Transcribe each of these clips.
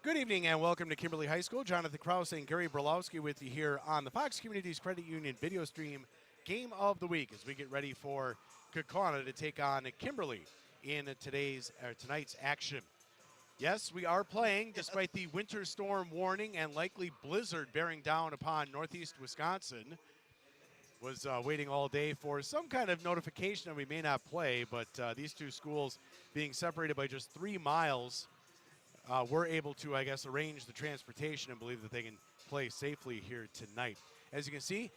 Good evening and welcome to Kimberly High School. Jonathan Krause and Gary Brolowski with you here on the Fox Communities Credit Union video stream Game of the Week as we get ready for Kaukauna to take on Kimberly in tonight's action. Yes, we are playing despite the winter storm warning and likely blizzard bearing down upon northeast Wisconsin. Was waiting all day for some kind of notification that we may not play, but these two schools being separated by just 3 miles, we're able to, I guess, arrange the transportation and believe that they can play safely here tonight. As you can see,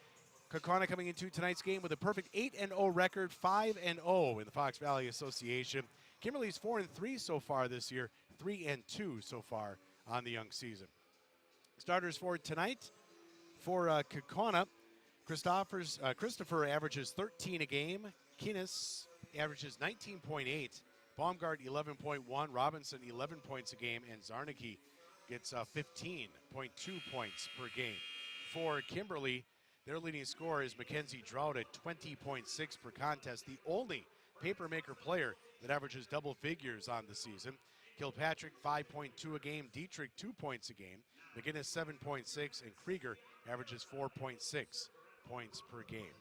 Kaukauna coming into tonight's game with a perfect 8-0 record, 5-0 in the Fox Valley Association. Kimberly's 4-3 so far this year, 3-2 so far on the young season. Starters for tonight for Kaukauna, Christopher averages 13 a game. Keenis averages 19.8. Baumgart 11.1, Robinson 11 points a game, and Zarnicki gets 15.2 points per game. For Kimberly, their leading scorer is Mackenzie Drought at 20.6 per contest, the only papermaker player that averages double figures on the season. Kilpatrick 5.2 a game, Dietrich 2 points a game, McGinnis 7.6, and Krieger averages 4.6 points per game.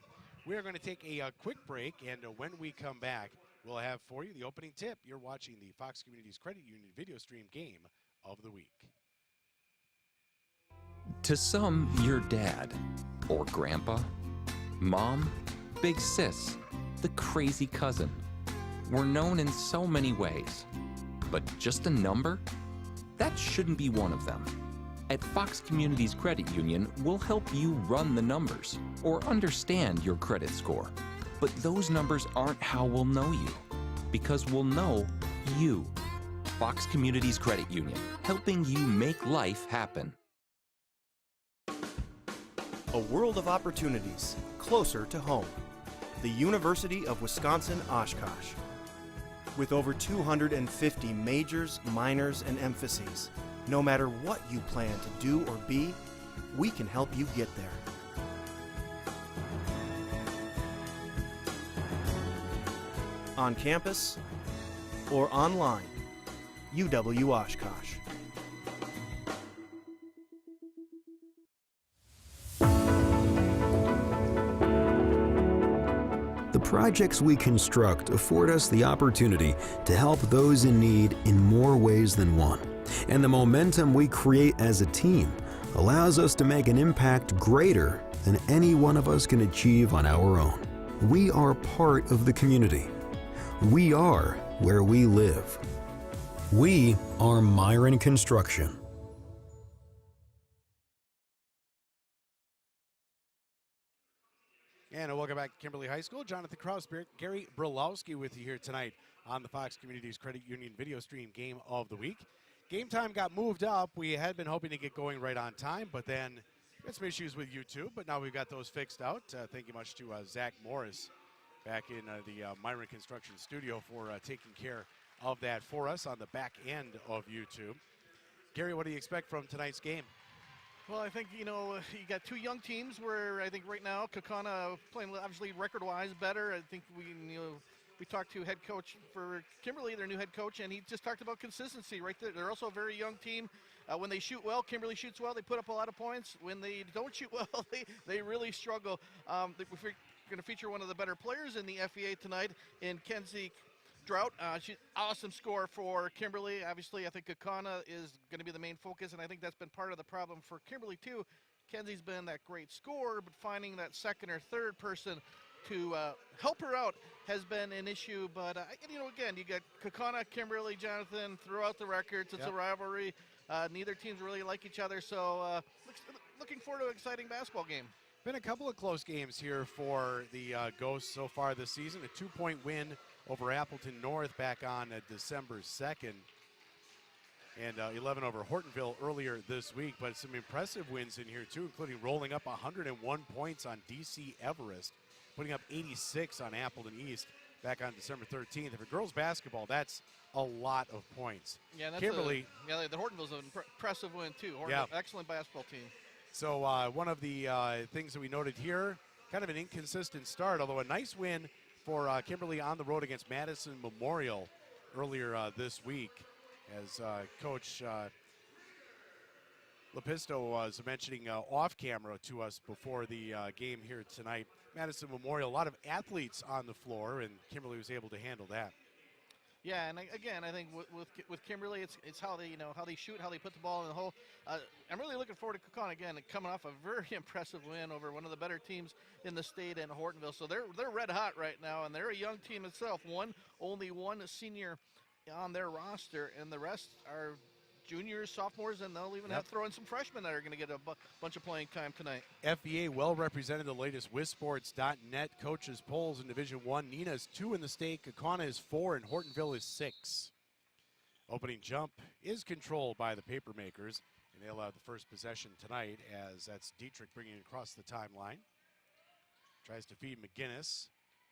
We are going to take a quick break, and when we come back, we'll have for you the opening tip. You're watching the Fox Communities Credit Union video stream Game of the Week. To some, your dad, or grandpa, mom, big sis, the crazy cousin. We're known in so many ways. But just a number? That shouldn't be one of them. At Fox Communities Credit Union, we'll help you run the numbers or understand your credit score. But those numbers aren't how we'll know you, because we'll know you. Fox Communities Credit Union, helping you make life happen. A world of opportunities, closer to home. The University of Wisconsin-Oshkosh. With over 250 majors, minors, and emphases, no matter what you plan to do or be, we can help you get there. On campus or online, UW Oshkosh. The projects we construct afford us the opportunity to help those in need in more ways than one. And the momentum we create as a team allows us to make an impact greater than any one of us can achieve on our own. We are part of the community. We are where we live. We are Myron Construction. And welcome back to Kimberly High School. Jonathan Krause, Gary Brolowski with you here tonight on the Fox Communities Credit Union video stream Game of the Week. Game time got moved up. We had been hoping to get going right on time, but then we had some issues with YouTube, but now we've got those fixed out. Thank you much to Zach Morris back in the Myron Construction studio for taking care of that for us on the back end of YouTube. Gary, what do you expect from tonight's game? Well, I think, you got two young teams where I think right now Kaukauna playing obviously record-wise better. I think we talked to head coach for Kimberly, their new head coach, and he just talked about consistency right there. They're also a very young team. When they shoot well, Kimberly shoots well, they put up a lot of points. When they don't shoot well, they really struggle. We're going to feature one of the better players in the FEA tonight in Kenzie Drought. She's awesome score for Kimberly. Obviously, I think Kaukauna is going to be the main focus, and I think that's been part of the problem for Kimberly too. Kenzie's been that great scorer, but finding that second or third person to help her out has been an issue. But again, you got Kaukauna, Kimberly, Jonathan throughout the records. It's a rivalry. Neither teams really like each other, so looking forward to an exciting basketball game. Been a couple of close games here for the Ghosts so far this season. A 2-point win over Appleton North back on December 2nd. And 11 over Hortonville earlier this week. But some impressive wins in here, too, including rolling up 101 points on D.C. Everest, putting up 86 on Appleton East back on December 13th. And for girls basketball, that's a lot of points. Yeah, that's Kimberly. The Hortonville's an impressive win, too. Excellent basketball team. So one of the things that we noted here, kind of an inconsistent start, although a nice win for Kimberly on the road against Madison Memorial earlier this week, as Coach Lepisto was mentioning off camera to us before the game here tonight. Madison Memorial, a lot of athletes on the floor, and Kimberly was able to handle that. Yeah, and again, I think with Kimberly, it's how they how they shoot, how they put the ball in the hole. I'm really looking forward to Kaukauna again, coming off a very impressive win over one of the better teams in the state in Hortonville. So they're red hot right now, and they're a young team itself. Only one senior on their roster, and the rest are juniors, sophomores, and they'll even have to throw in some freshmen that are going to get a bunch of playing time tonight. FVA well represented. The latest WisSports.net coaches polls in Division One. Neenah's 2 in the state, Kaukauna is 4, and Hortonville is 6. Opening jump is controlled by the Papermakers, and they'll have the first possession tonight as that's Dietrich bringing it across the timeline. Tries to feed McGinnis,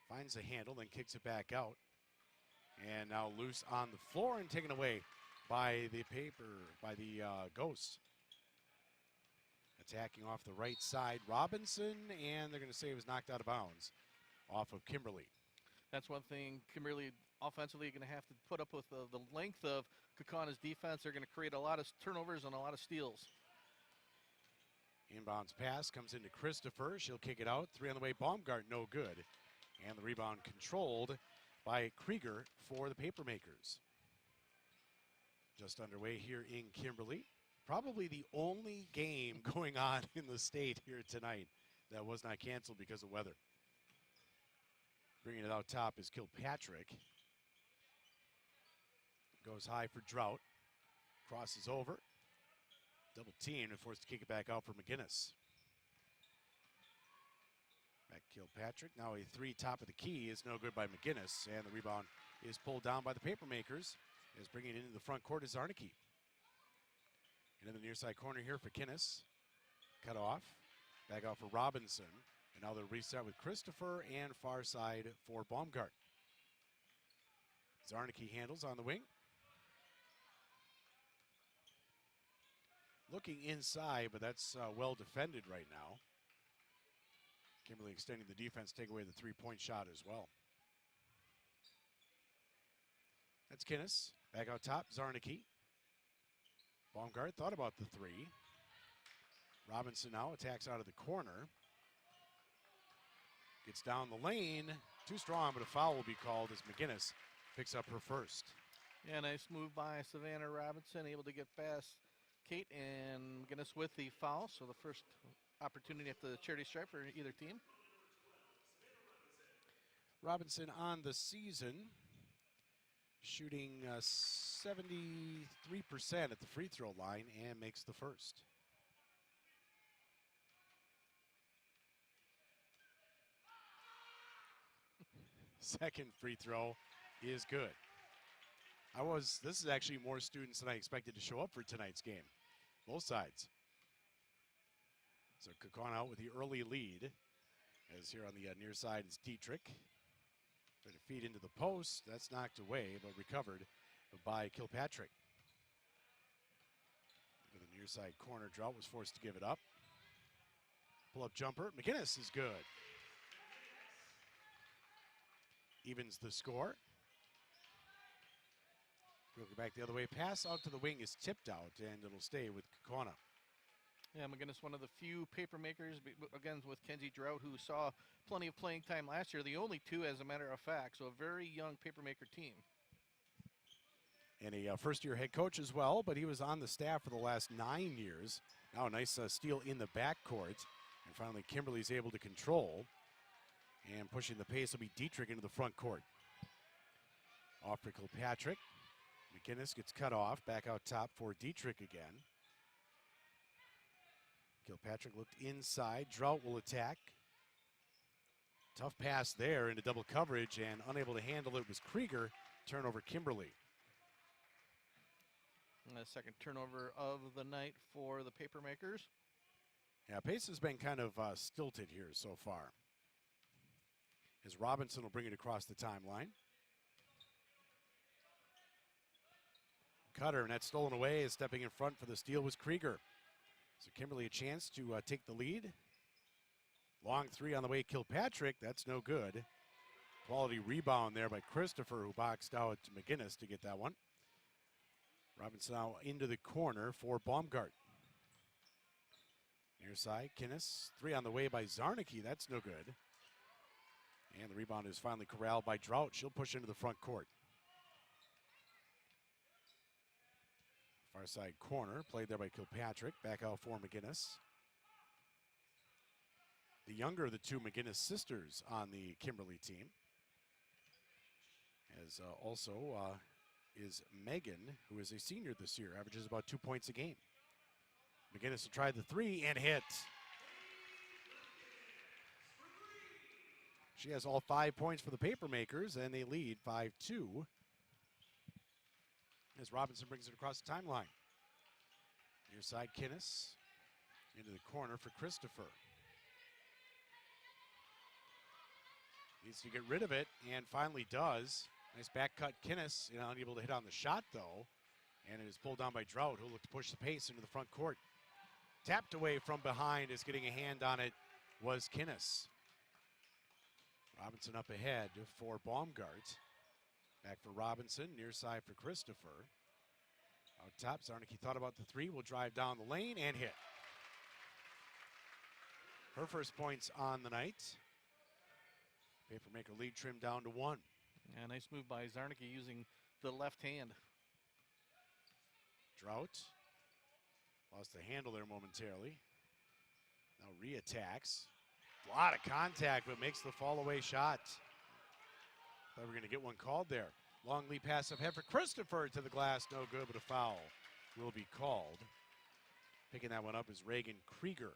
finds a handle, then kicks it back out. And now loose on the floor and taken away by the Ghosts. Attacking off the right side, Robinson, and they're going to say it was knocked out of bounds off of Kimberly. That's one thing Kimberly offensively going to have to put up with the length of Kaukana's defense. They're going to create a lot of turnovers and a lot of steals. Inbounds pass comes into Christopher. She'll kick it out. 3 on the way. Baumgart, no good. And the rebound controlled by Krieger for the Papermakers. Just underway here in Kimberly. Probably the only game going on in the state here tonight that was not canceled because of weather. Bringing it out top is Kilpatrick. Goes high for Drought. Crosses over. Double team and forced to kick it back out for McGinnis. Back Kilpatrick. Now a 3 top of the key is no good by McGinnis. And the rebound is pulled down by the Papermakers. Is bringing it into the front court is Zarnicki. And in the near side corner here for Kinnis. Cut off. Back out for Robinson. And now they'll reset with Christopher and far side for Baumgart. Zarnicki handles on the wing. Looking inside, but that's well defended right now. Kimberly extending the defense, take away the 3-point shot as well. That's Kinnis. Back out top, Zarnicki. Baumgart thought about the 3. Robinson now attacks out of the corner. Gets down the lane. Too strong, but a foul will be called as McGinnis picks up her first. Yeah, nice move by Savannah Robinson, able to get past Kate and McGinnis with the foul. So the first opportunity at the charity stripe for either team. Robinson on the season, shooting 73% at the free throw line and makes the first. Second free throw is good. This is actually more students than I expected to show up for tonight's game. Both sides. So Kaukauna out with the early lead. As here on the near side is Dietrich. Trying to feed into the post. That's knocked away, but recovered by Kilpatrick. To the near side corner, Drought was forced to give it up. Pull-up jumper. McGinnis is good. Evens the score. We'll go back the other way. Pass out to the wing is tipped out, and it'll stay with Kaukauna. Yeah, McGinnis, one of the few Papermakers, again, with Kenzie Drought, who saw plenty of playing time last year. The only 2, as a matter of fact. So a very young Papermaker team. And a first-year head coach as well, but he was on the staff for the last 9 years. Now a nice steal in the backcourt. And finally, Kimberly's able to control. And pushing the pace will be Dietrich into the front court. Off for Kilpatrick. McGinnis gets cut off. Back out top for Dietrich again. Kilpatrick looked inside. Drought will attack. Tough pass there into double coverage, and unable to handle it was Krieger. Turnover Kimberly. And the second turnover of the night for the Papermakers. Yeah, pace has been kind of stilted here so far. As Robinson will bring it across the timeline. Cutter, and that's stolen away, as stepping in front for the steal was Krieger. So Kimberly a chance to take the lead. Long 3 on the way, Kilpatrick, that's no good. Quality rebound there by Christopher, who boxed out to McGinnis to get that one. Robinson now into the corner for Baumgart. Near side, Kinnis. 3 on the way by Zarnicki. That's no good. And the rebound is finally corralled by Drought. She'll push into the front court. Far side corner, played there by Kilpatrick. Back out for McGinnis. The younger of the 2 McGinnis sisters on the Kimberly team. As also is Megan, who is a senior this year, averages about 2 points a game. McGinnis will try the 3 and hit. She has all 5 points for the Papermakers, and they lead 5-2. As Robinson brings it across the timeline. Near side, Kinnis. Into the corner for Christopher. Needs to get rid of it, and finally does. Nice back cut, Kinnis, unable to hit on the shot, though. And it is pulled down by Drought, who'll look to push the pace into the front court. Tapped away from behind, as getting a hand on it was Kinnis. Robinson up ahead for Baumgart. Back for Robinson, near side for Christopher. Out top, Zarnicki thought about the 3, will drive down the lane and hit. Her first points on the night. Papermaker lead trimmed down to 1. Yeah, nice move by Zarnicki using the left hand. Drought lost the handle there momentarily. Now re-attacks. A lot of contact, but makes the fall away shot. Thought we were going to get one called there. Long lead pass ahead for Christopher to the glass. No good, but a foul will be called. Picking that one up is Reagan Krieger.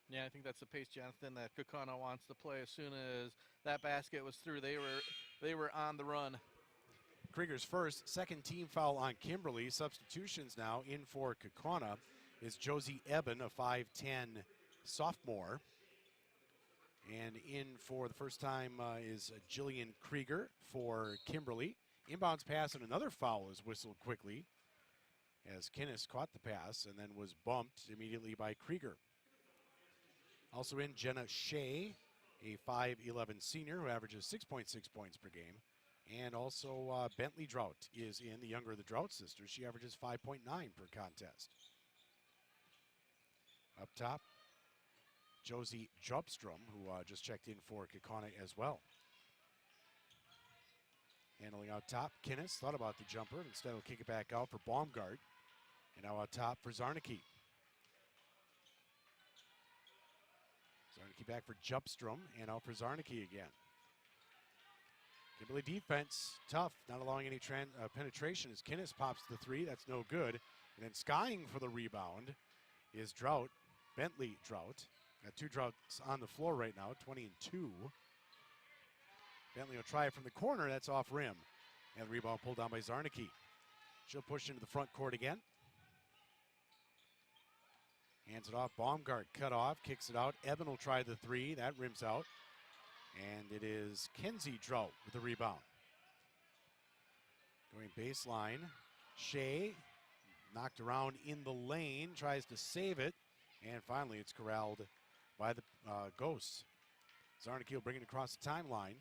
Yeah, I think that's the pace, Jonathan, that Kaukauna wants to play. As soon as that basket was through, they were on the run. Krieger's second team foul on Kimberly. Substitutions now in for Kaukauna is Josie Eben, a 5'10 sophomore. And in for the first time is Jillian Krieger for Kimberly. Inbounds pass and another foul is whistled quickly as Kinnis caught the pass and then was bumped immediately by Krieger. Also in Jenna Shea, a 5'11 senior who averages 6.6 points per game. And also Bentley Drought is in, the younger of the Drought sisters. She averages 5.9 per contest. Up top, Josie Jobstrom, who just checked in for Kaukauna as well. Handling out top, Kinnis thought about the jumper. Instead, will kick it back out for Baumgart. And now out top for Zarnicki. Zarnicki back for Jobstrom, and out for Zarnicki again. Kimberly defense, tough, not allowing any penetration as Kinnis pops the 3. That's no good. And then skying for the rebound is Drought, Bentley Drought. Got 2 Droughts on the floor right now, 20 and 2. Bentley will try it from the corner, that's off rim. And the rebound pulled down by Zarnicki. She'll push into the front court again. Hands it off, Baumgart cut off, kicks it out. Eben will try the 3, that rims out. And it is Kenzie Drought with the rebound. Going baseline, Shea knocked around in the lane, tries to save it. And finally it's corralled by the Ghosts. Zarnicki will bring it across the timeline.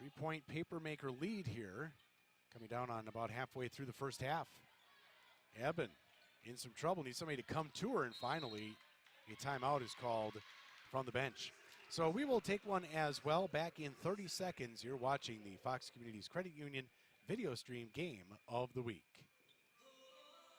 3-point Papermaker lead here, coming down on about halfway through the first half. Eben in some trouble, needs somebody to come to her, and finally a timeout is called from the bench. So we will take one as well. Back in 30 seconds, you're watching the Fox Communities Credit Union video stream game of the week.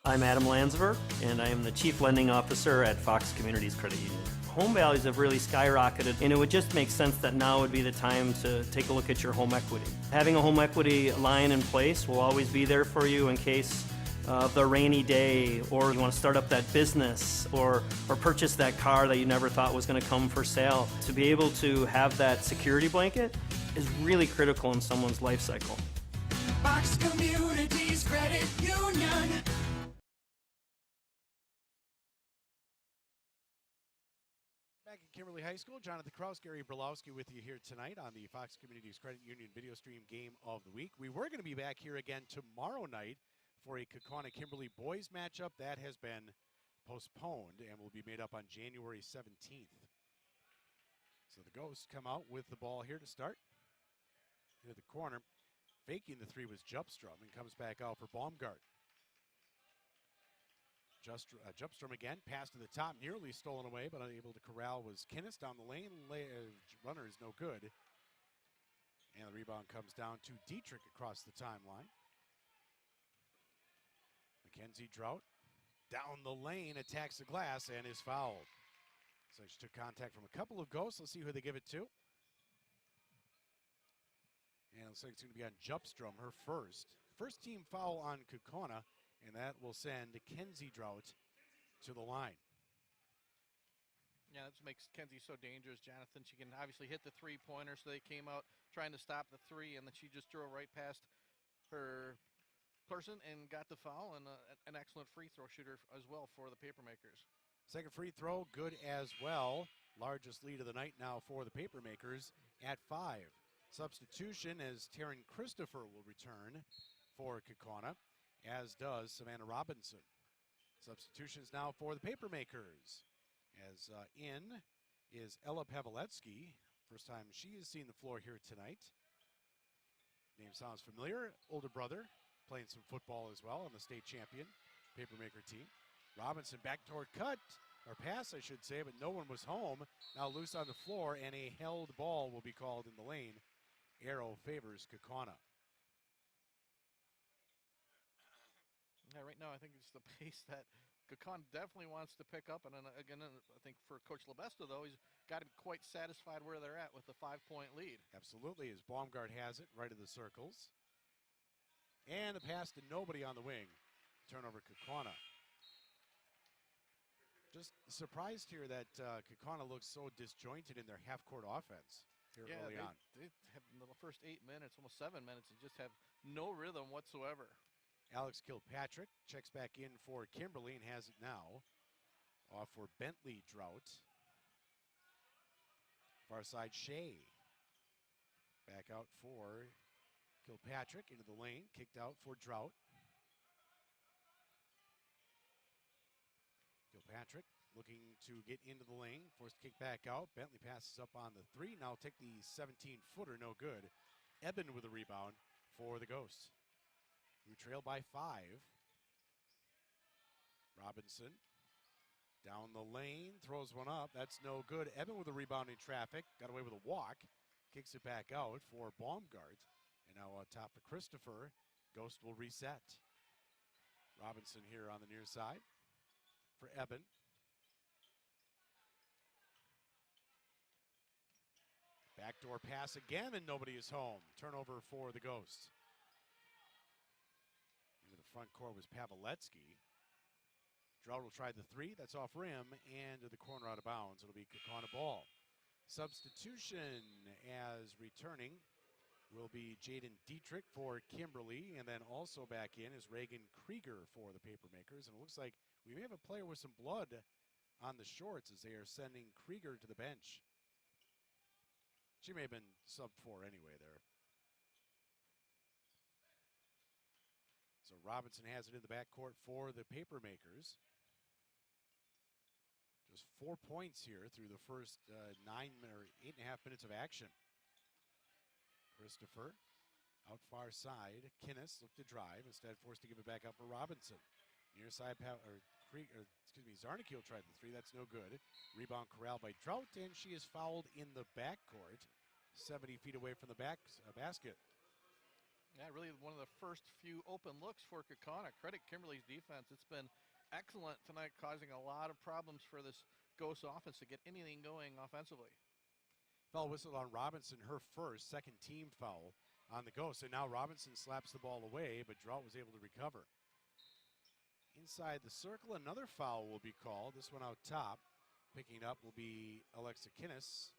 I'm Adam Landsver, and I am the Chief Lending Officer at Fox Communities Credit Union. Home values have really skyrocketed, and it would just make sense that now would be the time to take a look at your home equity. Having a home equity line in place will always be there for you in case of the rainy day, or you want to start up that business, or purchase that car that you never thought was going to come for sale. To be able to have that security blanket is really critical in someone's life cycle. Fox Communities Credit Union. Back at Kimberly High School, Jonathan Kraus, Gary Brolowski with you here tonight on the Fox Communities Credit Union video stream game of the week. We were going to be back here again tomorrow night for a Kaukauna-Kimberly boys matchup. That has been postponed and will be made up on January 17th. So the Ghosts come out with the ball here to start. Into the corner. Faking the 3 was Jupstrom and comes back out for Baumgart. Jupstrom again, pass to the top, nearly stolen away, but unable to corral was Kinnis down the lane. Runner is no good. And the rebound comes down to Dietrich across the timeline. Mackenzie Drought down the lane, attacks the glass, and is fouled. So she took contact from a couple of ghosts. Let's see who they give it to. And it looks like it's going to be on Jupstrom, her first. First team foul on Kaukauna, and that will send Kenzie Drought to the line. Yeah, that makes Kenzie so dangerous, Jonathan. She can obviously hit the three-pointer, so they came out trying to stop the three, and then she just drove right past her person and got the foul, and an excellent free throw shooter as well for the Papermakers. Second free throw, good as well. Largest lead of the night now for the Papermakers at 5. Substitution as Taryn Christopher will return for Kaukauna, as does Savannah Robinson. Substitutions now for the Papermakers. As in is Ella Paveletsky. First time she has seen the floor here tonight. Name sounds familiar. Older brother playing some football as well on the state champion Papermaker team. Robinson backdoor cut, or pass I should say, but no one was home. Now loose on the floor, and a held ball will be called in the lane. Arrow favors Kaukauna. Yeah, right now I think it's the pace that Kaukauna definitely wants to pick up. And then again, I think for Coach Lebesto, though, he's got to be quite satisfied where they're at with the 5-point lead. Absolutely, as Baumgart has it, right of the circles. And the pass to nobody on the wing. Turnover Kaukauna. Just surprised here that Kaukauna looks so disjointed in their half-court offense here early on. They have in the first 8 minutes, almost 7 minutes, and just have no rhythm whatsoever. Alex Kilpatrick checks back in for Kimberly and has it now. Off for Bentley Drought. Far side Shea. Back out for Kilpatrick into the lane. Kicked out for Drought. Kilpatrick looking to get into the lane. Forced to kick back out. Bentley passes up on the three. Now take the 17-footer, no good. Eben with a rebound for the Ghosts, who trail by 5. Robinson down the lane, throws one up. That's no good. Eben with a rebound in traffic. Got away with a walk. Kicks it back out for Baumgart. And now on top for Christopher. Ghost will reset. Robinson here on the near side for Eben. Backdoor pass again, and nobody is home. Turnover for the Ghosts. Into the front court was Paveletsky. Drought will try the three. That's off rim and to the corner out of bounds. It'll be Kaukauna ball. Substitution as returning will be Jaden Dietrich for Kimberly, and then also back in is Reagan Krieger for the Papermakers. And it looks like we may have a player with some blood on the shorts as they are sending Krieger to the bench. She may have been sub 4 anyway there. So Robinson has it in the backcourt for the Papermakers. Just 4 points here through the first 8.5 minutes of action. Christopher out far side. Kinnis looked to drive, instead forced to give it back up for Robinson. Near side, Zarnicki will try the three. That's no good. Rebound corralled by Drought, and she is fouled in the backcourt, 70 feet away from the basket. Yeah, really one of the first few open looks for Kaukauna. Credit Kimberly's defense. It's been excellent tonight, causing a lot of problems for this Ghost offense to get anything going offensively. Foul whistled on Robinson, her first, second team foul on the Ghost. And now Robinson slaps the ball away, but Drought was able to recover. Inside the circle, another foul will be called. This one out top. Picking it up will be Alexa Kinnis.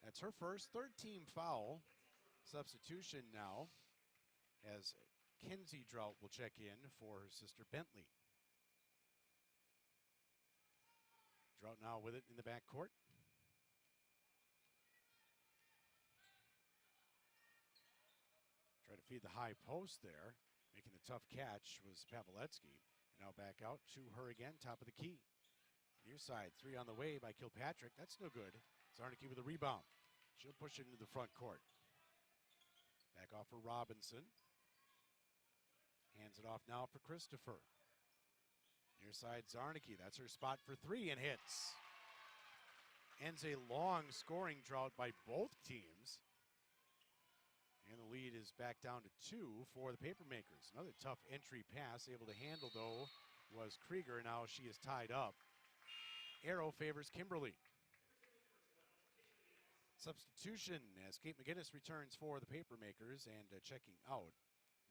That's her first, third team foul. Substitution now as Kenzie Drought will check in for her sister Bentley. Drought now with it in the backcourt. Try to feed the high post there. Making the tough catch was Paveletsky. And now back out to her again, top of the key. Near side, three on the way by Kilpatrick. That's no good. Zarnicki with a rebound. She'll push it into the front court. Back off for Robinson. Hands it off now for Christopher. Near side Zarnicki, that's her spot for three and hits. Ends a long scoring drought by both teams. And the lead is back down to 2 for the Papermakers. Another tough entry pass, able to handle though was Krieger. Now she is tied up. Arrow favors Kimberly. Substitution as Kate McGinnis returns for the Papermakers, and checking out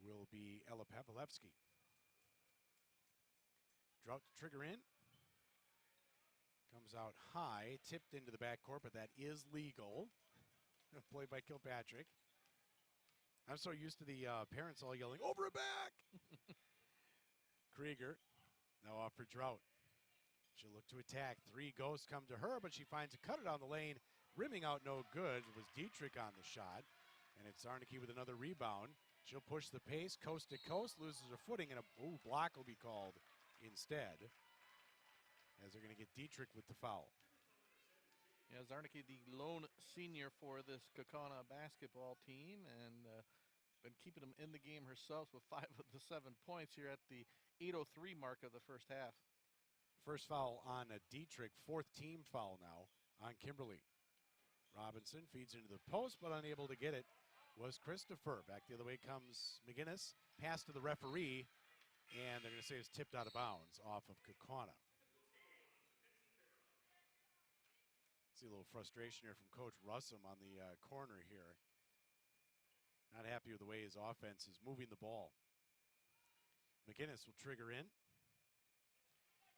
will be Ella Pavelevsky. Drought to trigger in. Comes out high, tipped into the backcourt, but that is legal. Played by Kilpatrick. I'm so used to the parents all yelling, over and back! Krieger, now off for Drought. She'll look to attack. Three ghosts come to her, but she finds a cutter down the lane. Rimming out no good. It was Dietrich on the shot. And it's Zarnicki with another rebound. She'll push the pace, coast to coast, loses her footing, and a block will be called instead, as they're going to get Dietrich with the foul. Yeah, Zarnicki, the lone senior for this Kaukauna basketball team, and been keeping them in the game herself with 5 of the 7 points here at the 8:03 mark of the first half. First foul on Dietrich, 4th team foul now on Kimberly. Robinson feeds into the post, but unable to get it was Christopher. Back the other way comes McGinnis. Pass to the referee, and they're going to say it's tipped out of bounds off of Kaukauna. See a little frustration here from Coach Russum on the corner here. Not happy with the way his offense is moving the ball. McGinnis will trigger in.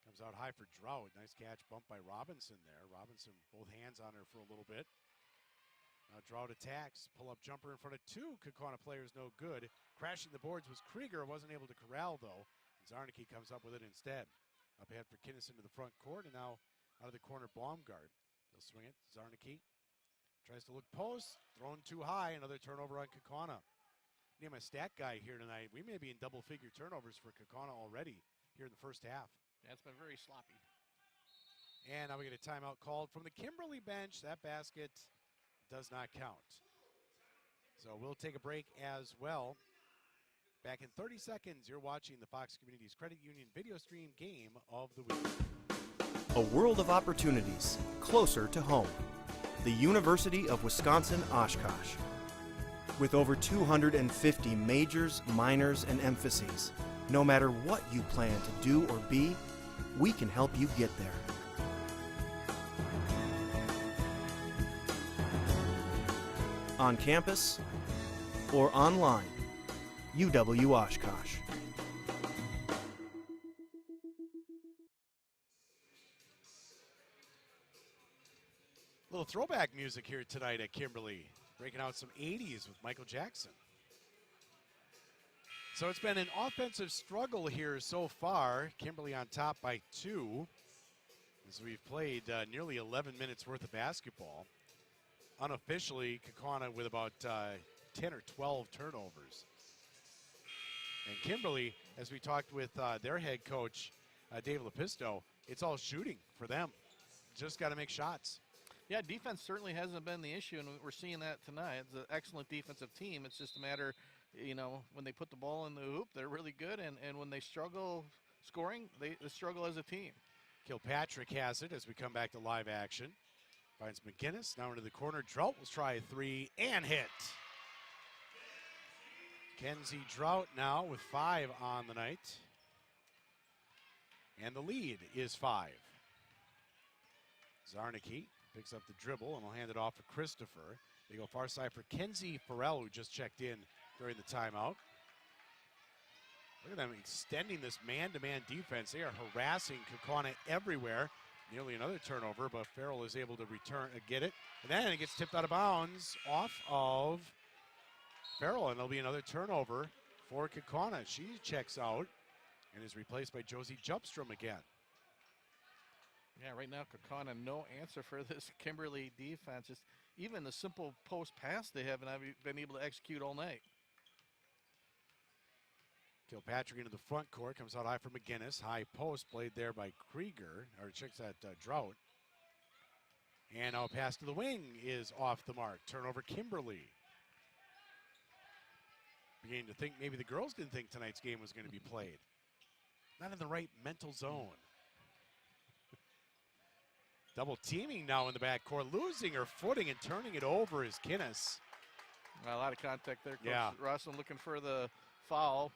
Comes out high for Drought. Nice catch, bump by Robinson there. Robinson, both hands on her for a little bit. Now Drought attacks. Pull-up jumper in front of 2 Kaukauna players, no good. Crashing the boards was Krieger. Wasn't able to corral, though. And Zarnicki comes up with it instead. Up ahead for Kinnis into the front court, and now out of the corner, Baumgart. They'll swing it. Zarnicki tries to look post. Thrown too high. Another turnover on Kaukauna. Name a stat guy here tonight. We may be in double-figure turnovers for Kaukauna already here in the first half. Yeah, it's been very sloppy. And now we get a timeout called from the Kimberly bench. That basket does not count. So we'll take a break as well. Back in 30 seconds, you're watching the Fox Communities Credit Union video stream game of the week. A world of opportunities closer to home. The University of Wisconsin-Oshkosh. With over 250 majors, minors, and emphases, no matter what you plan to do or be, we can help you get there. On campus or online, UW-Oshkosh. Little throwback music here tonight at Kimberly. Breaking out some 80s with Michael Jackson. So it's been an offensive struggle here so far. Kimberly on top by 2 as we've played nearly 11 minutes worth of basketball. Unofficially, Kaukauna with about 10 or 12 turnovers. And Kimberly, as we talked with their head coach, Dave Lepisto, it's all shooting for them. Just got to make shots. Yeah, defense certainly hasn't been the issue, and we're seeing that tonight. It's an excellent defensive team. It's just a matter, you know, when they put the ball in the hoop, they're really good, and when they struggle scoring, they struggle as a team. Kilpatrick has it as we come back to live action. Finds McGinnis, now into the corner. Drought will try a 3 and hit. Kenzie Drought now with 5 on the night. And the lead is 5. Zarnicki picks up the dribble and will hand it off to Christopher. They go far side for Kenzie Farrell, who just checked in during the timeout. Look at them extending this man-to-man defense. They are harassing Kaukauna everywhere. Nearly another turnover, but Farrell is able to return, get it. And then it gets tipped out of bounds off of Farrell, and there'll be another turnover for Kaukauna. She checks out and is replaced by Josie Jupstrom again. Yeah, right now, Kaukauna, no answer for this Kimberly defense. Just even the simple post pass they haven't been able to execute all night. Kilpatrick into the front court, comes out high for McGinnis. High post played there by Krieger, or checks that Drought. And now a pass to the wing is off the mark. Turnover Kimberly. Beginning to think maybe the girls didn't think tonight's game was going to be played. not in the right mental zone. Double teaming now in the backcourt, losing her footing and turning it over is Kinnis. A lot of contact there, Coach Yeah. Rosslyn looking for the foul.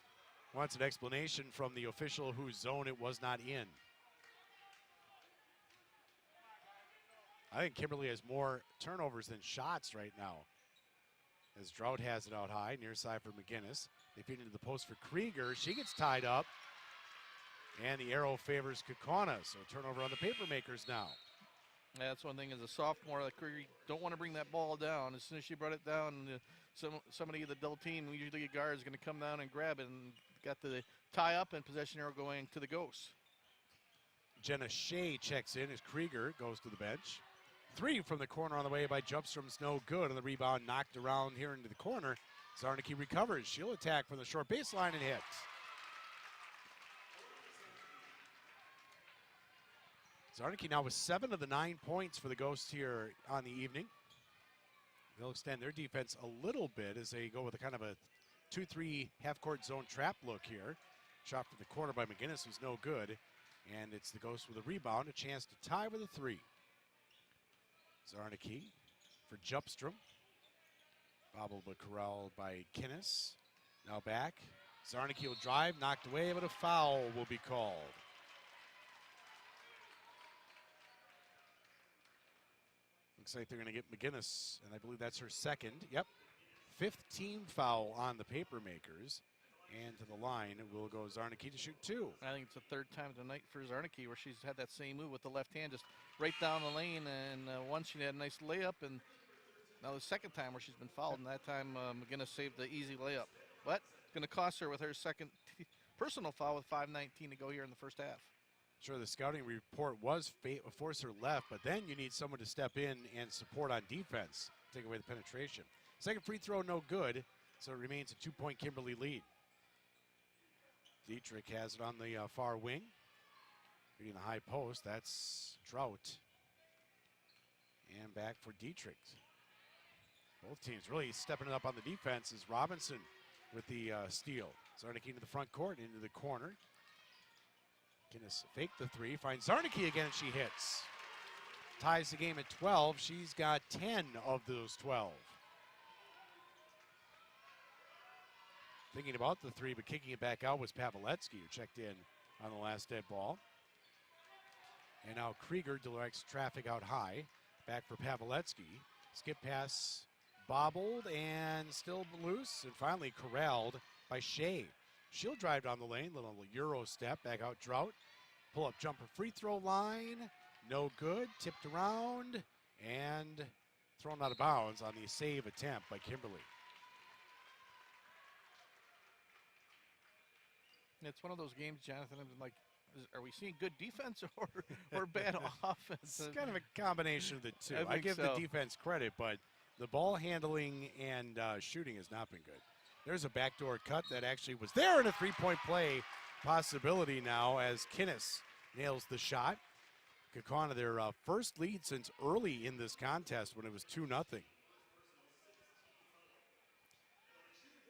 Wants an explanation from the official whose zone it was not in. I think Kimberly has more turnovers than shots right now. As Drought has it out high, near side for McGinnis. They feed into the post for Krieger. She gets tied up. And the arrow favors Kaukauna. So turnover on the Papermakers now. Yeah, that's one thing as a sophomore, like you don't want to bring that ball down. As soon as she brought it down, somebody of the double team, usually a guard, is going to come down and grab it, and got the tie up and possession arrow going to the Ghosts. Jenna Shea checks in as Krieger goes to the bench. 3 from the corner on the way by Jupstrom's no good, and the rebound knocked around here into the corner. Zarnicki recovers. She'll attack from the short baseline and hits. Zarnicki now with 7 of the 9 points for the Ghosts here on the evening. They'll extend their defense a little bit as they go with a kind of a 2-3 half-court zone trap look here. Shot from the corner by McGinnis was no good. And it's the Ghosts with a rebound, a chance to tie with a 3. Zarnicki for Jupstrom. Bobbled but corralled by Kinnis. Now back. Zarnicki will drive, knocked away, but a foul will be called. Looks like they're going to get McGinnis, and I believe that's her second. Yep. 5th team foul on the Papermakers. And to the line will go Zarnicki to shoot 2. I think it's the 3rd time tonight for Zarnicki where she's had that same move with the left hand, just right down the lane. And once she had a nice layup, and now the 2nd time where she's been fouled, and that time McGinnis saved the easy layup. But it's going to cost her with her second personal foul with 5:19 to go here in the first half. Sure, the scouting report was force her left, but then you need someone to step in and support on defense, take away the penetration. Second free throw, no good, so it remains a 2-point Kimberly lead. Dietrich has it on the far wing. Beating the high post, that's Drought. And back for Dietrich. Both teams really stepping it up on the defense as Robinson with the steal. Zarnicki into the front court, into the corner. Kinnis fake the 3, finds Zarnicki again, and she hits. Ties the game at 12. She's got 10 of those 12. Thinking about the 3, but kicking it back out was Pavletsky, who checked in on the last dead ball. And now Krieger directs traffic out high. Back for Pavletsky. Skip pass bobbled and still loose, and finally corralled by Shea. She'll drive down the lane, little Euro step, back out Drought. Pull up jumper free throw line, no good, tipped around, and thrown out of bounds on the save attempt by Kimberly. It's one of those games, Jonathan, I'm like, are we seeing good defense or bad offense? It's kind of a combination of the two. I think give so. the defense credit, but the ball handling and shooting has not been good. There's a backdoor cut that actually was there, and a 3-point play possibility now as Kinnis nails the shot. Kaukauna, their first lead since early in this contest when it was 2-0.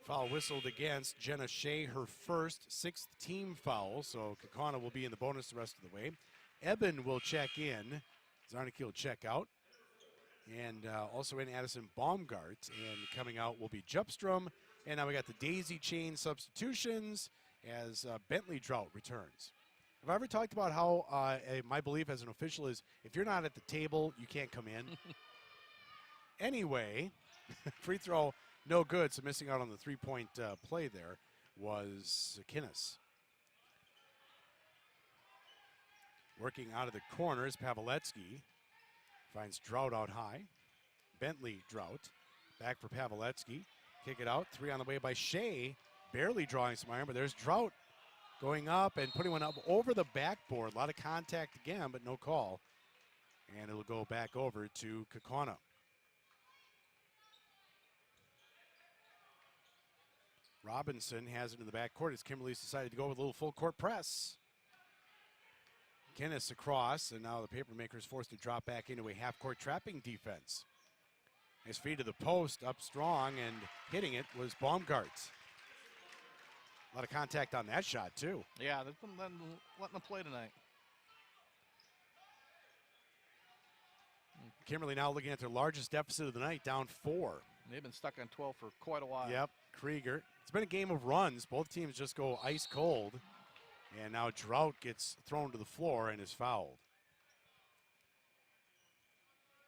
Foul whistled against Jenna Shea, her first 6th team foul, so Kaukauna will be in the bonus the rest of the way. Eben will check in. Zarnicki will check out. And also in Addison Baumgart. And coming out will be Jupstrom. And now we got the daisy chain substitutions as Bentley Drought returns. Have I ever talked about how my belief as an official is if you're not at the table, you can't come in? Anyway, free throw, no good. So missing out on the 3-point play there was Kinnis. Working out of the corners, Pavletsky finds Drought out high. Bentley Drought back for Pavletsky. Kick it out. 3 on the way by Shea. Barely drawing some iron, but there's Drought going up and putting one up over the backboard. A lot of contact again, but no call. And it'll go back over to Kaukauna. Robinson has it in the backcourt as Kimberly's decided to go with a little full court press. Kinnis across, and now the Papermakers forced to drop back into a half-court trapping defense. His feed to the post, up strong, and hitting it was Baumgart. A lot of contact on that shot, too. Yeah, they've been letting them play tonight. Kimberly now looking at their largest deficit of the night, down 4. They've been stuck on 12 for quite a while. Yep, Krieger. It's been a game of runs. Both teams just go ice cold. And now Drought gets thrown to the floor and is fouled.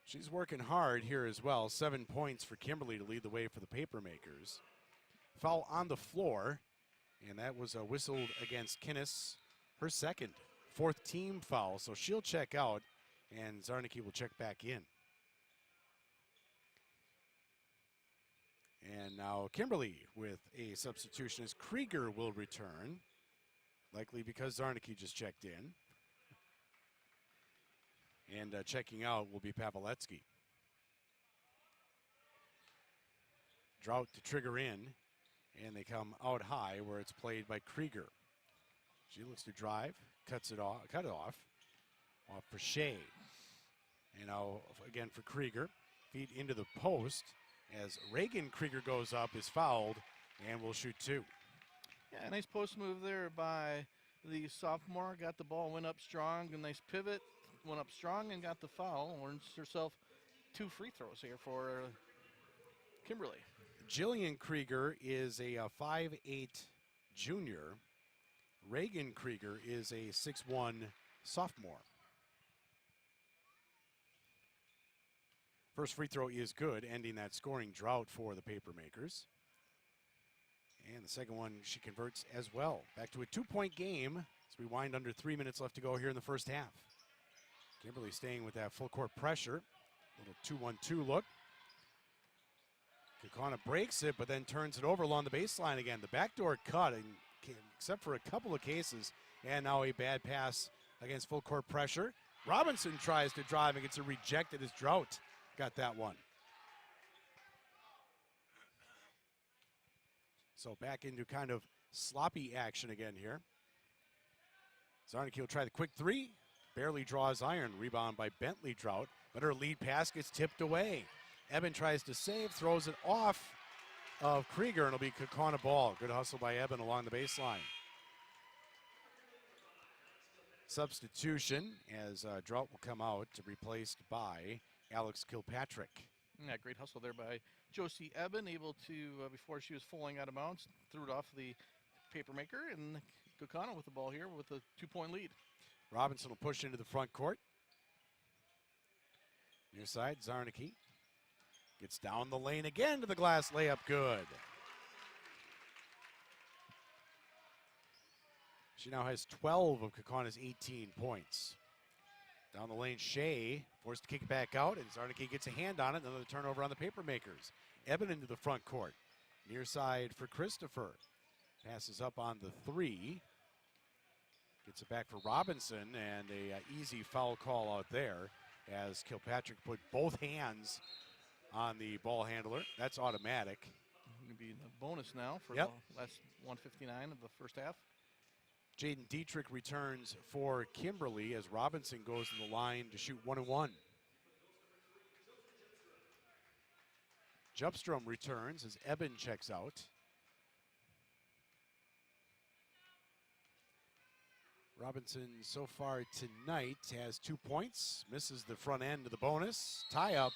She's working hard here as well. 7 points for Kimberly to lead the way for the Papermakers. Foul on the floor, and that was whistled against Kinnis, her second. 4th team foul, so she'll check out, and Zarnicki will check back in. And now Kimberly with a substitution as Krieger will return, likely because Zarnicki just checked in. And checking out will be Pavletsky. Drought to trigger in, and they come out high where it's played by Krieger. She looks to drive, cut it off for Shea. And now again for Krieger, feed into the post as Reagan Krieger goes up, is fouled, and will shoot 2. Yeah, nice post move there by the sophomore. Got the ball, went up strong, a nice pivot, went up strong and got the foul. Earns herself 2 free throws here for Kimberly. Jillian Krieger is a 5'8" junior. Reagan Krieger is a 6'1" sophomore. First free throw is good, ending that scoring drought for the Papermakers. And the second one she converts as well. Back to a 2-point game as we wind under 3 minutes left to go here in the first half. Kimberly staying with that full court pressure. Little 2-1-2 look. Kaukauna breaks it, but then turns it over along the baseline again. The backdoor cut, except for a couple of cases, and now a bad pass against full court pressure. Robinson tries to drive and gets it rejected as Drought got that one. So back into kind of sloppy action again here. Zarnicki will try the quick 3. Barely draws iron. Rebound by Bentley Drought, but her lead pass gets tipped away. Eben tries to save, throws it off of Krieger, and it'll be Kaukauna ball. Good hustle by Eben along the baseline. Substitution as Drought will come out, replaced by Alex Kilpatrick. Yeah, great hustle there by Josie Eben, able to, before she was falling out of bounds, threw it off the Papermaker, and Kaukauna with the ball here with a 2-point lead. Robinson will push into the front court. Near side, Zarnicki gets down the lane again to the glass layup, good. She now has 12 of Kaukauna's 18 points. Down the lane, Shea forced to kick it back out, and Zarnicki gets a hand on it. Another turnover on the Papermakers. Eben into the front court. Near side for Christopher. Passes up on the 3. Gets it back for Robinson, and a easy foul call out there as Kilpatrick put both hands on the ball handler. That's automatic. Going to be in the bonus now for Yep. the last 1:59 of the first half. Jaden Dietrich returns for Kimberly as Robinson goes to the line to shoot 1-1. Jupstrom returns as Eben checks out. Robinson so far tonight has 2 points, misses the front end of the bonus, tie up,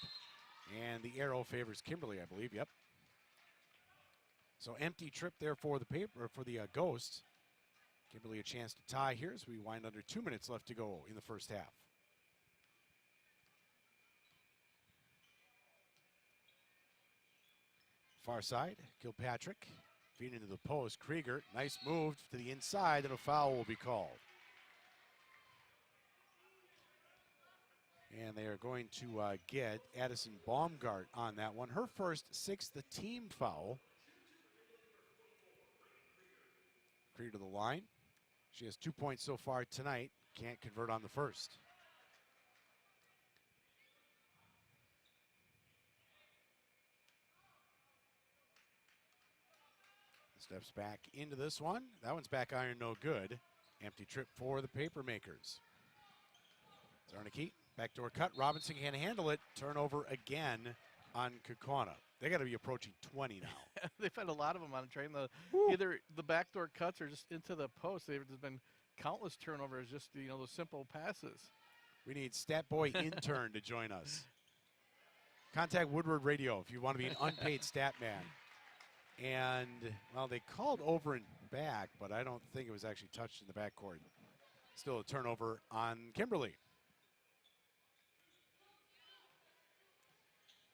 and the arrow favors Kimberly, I believe. Yep. So empty trip there for the Ghost. Kimberly a chance to tie here as we wind under 2 minutes left to go in the first half. Far side, Kilpatrick feeding into the post. Krieger, nice move to the inside, and a foul will be called. And they are going to get Addison Baumgart on that one. Her first, 6th team foul. Krieger to the line. She has 2 points so far tonight. Can't convert on the first. Steps back into this one. That one's back iron, no good. Empty trip for the Papermakers. Zarnicki, backdoor cut. Robinson can't handle it. Turnover again on Kaukauna. They got to be approaching 20 now. They've had a lot of them on train. Either the backdoor cuts or just into the post. There's been countless turnovers, just those simple passes. We need Stat Boy intern to join us. Contact Woodward Radio if you want to be an unpaid stat man. And, well, they called over and back, but I don't think it was actually touched in the backcourt. Still a turnover on Kimberly.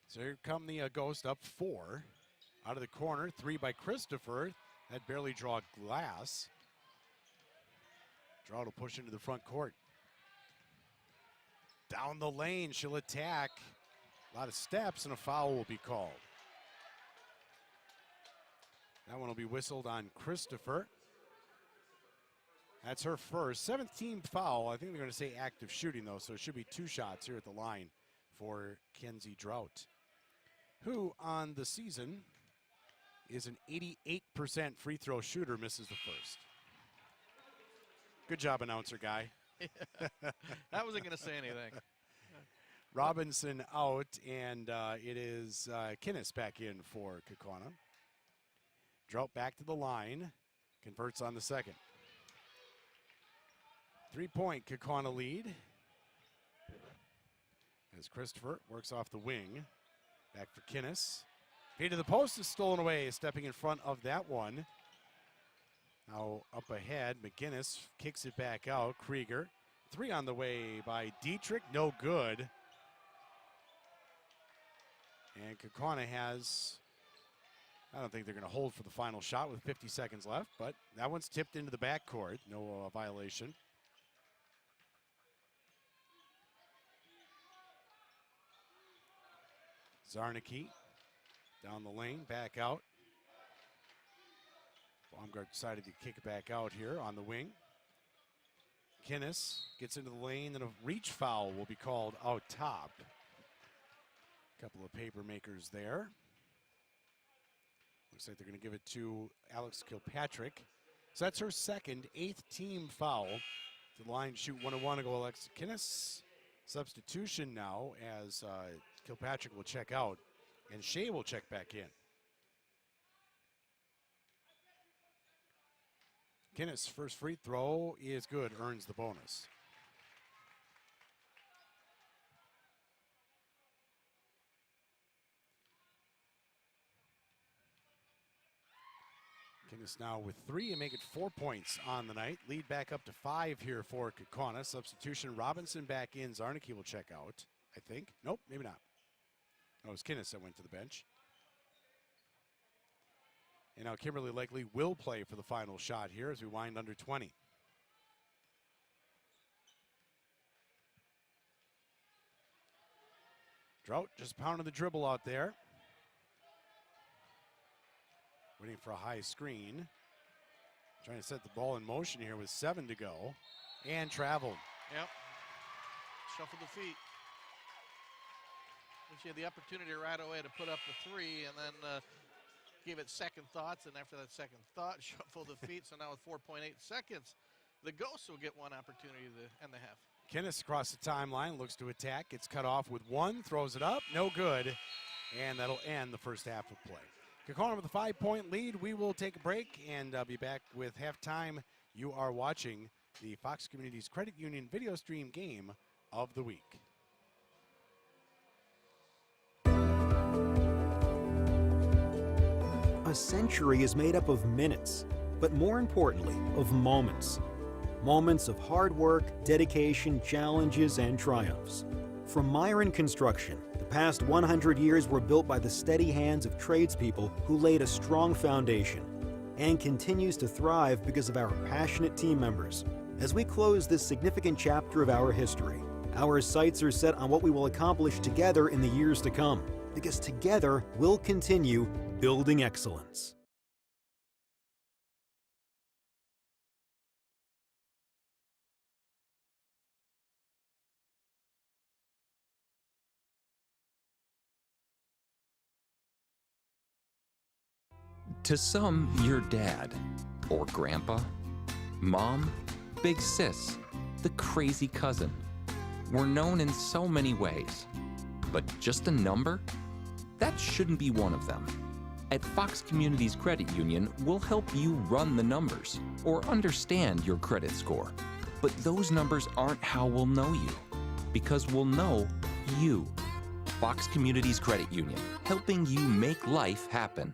So here come the Ghost up 4. Out of the corner, 3 by Christopher. That barely draw glass. Draw to push into the front court. Down the lane, she'll attack. A lot of steps and a foul will be called. That one will be whistled on Christopher. That's her first. 7th team foul. I think they're going to say active shooting, though, so it should be 2 shots here at the line for Kenzie Drought, who on the season is an 88% free throw shooter, misses the first. Good job, announcer guy. I wasn't going to say anything. Robinson out, and it is Kinnis back in for Kaukauna. Drought back to the line, converts on the second. 3-point Kaukauna lead. As Christopher works off the wing. Back for Kinnis. Feed to the post is stolen away, stepping in front of that one. Now up ahead, McGinnis kicks it back out. Krieger, 3 on the way by Dietrich, no good. And Kaukauna has, I don't think they're going to hold for the final shot with 50 seconds left, but that one's tipped into the backcourt. No violation. Zarnicki down the lane, back out. Baumgart decided to kick it back out here on the wing. Kinnis gets into the lane, and a reach foul will be called out top. Couple of paper makers there. Looks like they're going to give it to Alex Kilpatrick. So that's her second, 8th team foul. To the line, shoot 1-1 to go Alex Kinnis. Substitution now as Kilpatrick will check out, and Shea will check back in. Kinnis' first free throw is good, earns the bonus. Kinnis now with 3 and make it 4 points on the night. Lead back up to 5 here for Kaukauna. Substitution, Robinson back in. Zarnicki will check out, I think. Nope, maybe not. Oh, it was Kinnis that went to the bench. And now Kimberly likely will play for the final shot here as we wind under 20. Drought just pounding the dribble out there. Waiting for a high screen. Trying to set the ball in motion here with 7 to go. And traveled. Yep. Shuffled the feet. And she had the opportunity right away to put up the 3 and then gave it second thoughts. And after that second thought, shuffled the feet. So now with 4.8 seconds, the Ghosts will get one opportunity to end the half. Kinnis across the timeline, looks to attack. Gets cut off with 1, throws it up. No good. And that'll end the first half of play. Kaukauna with a 5-point lead. We will take a break and be back with halftime. You are watching the Fox Communities Credit Union video stream game of the week. A century is made up of minutes, but more importantly, of moments. Moments of hard work, dedication, challenges, and triumphs. From Myron Construction, the past 100 years were built by the steady hands of tradespeople who laid a strong foundation, and continues to thrive because of our passionate team members. As we close this significant chapter of our history, our sights are set on what we will accomplish together in the years to come, because together we'll continue building excellence. To some, your dad, or grandpa, mom, big sis, the crazy cousin. We're known in so many ways, but just a number? That shouldn't be one of them. At Fox Communities Credit Union, we'll help you run the numbers or understand your credit score. But those numbers aren't how we'll know you, because we'll know you. Fox Communities Credit Union, helping you make life happen.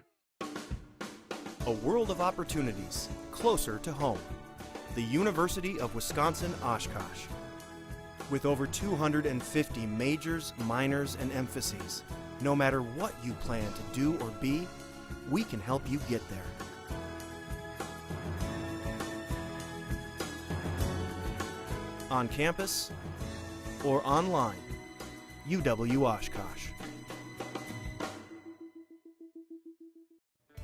A world of opportunities closer to home. The University of Wisconsin-Oshkosh. With over 250 majors, minors, and emphases, no matter what you plan to do or be, we can help you get there. On campus or online, UW-Oshkosh.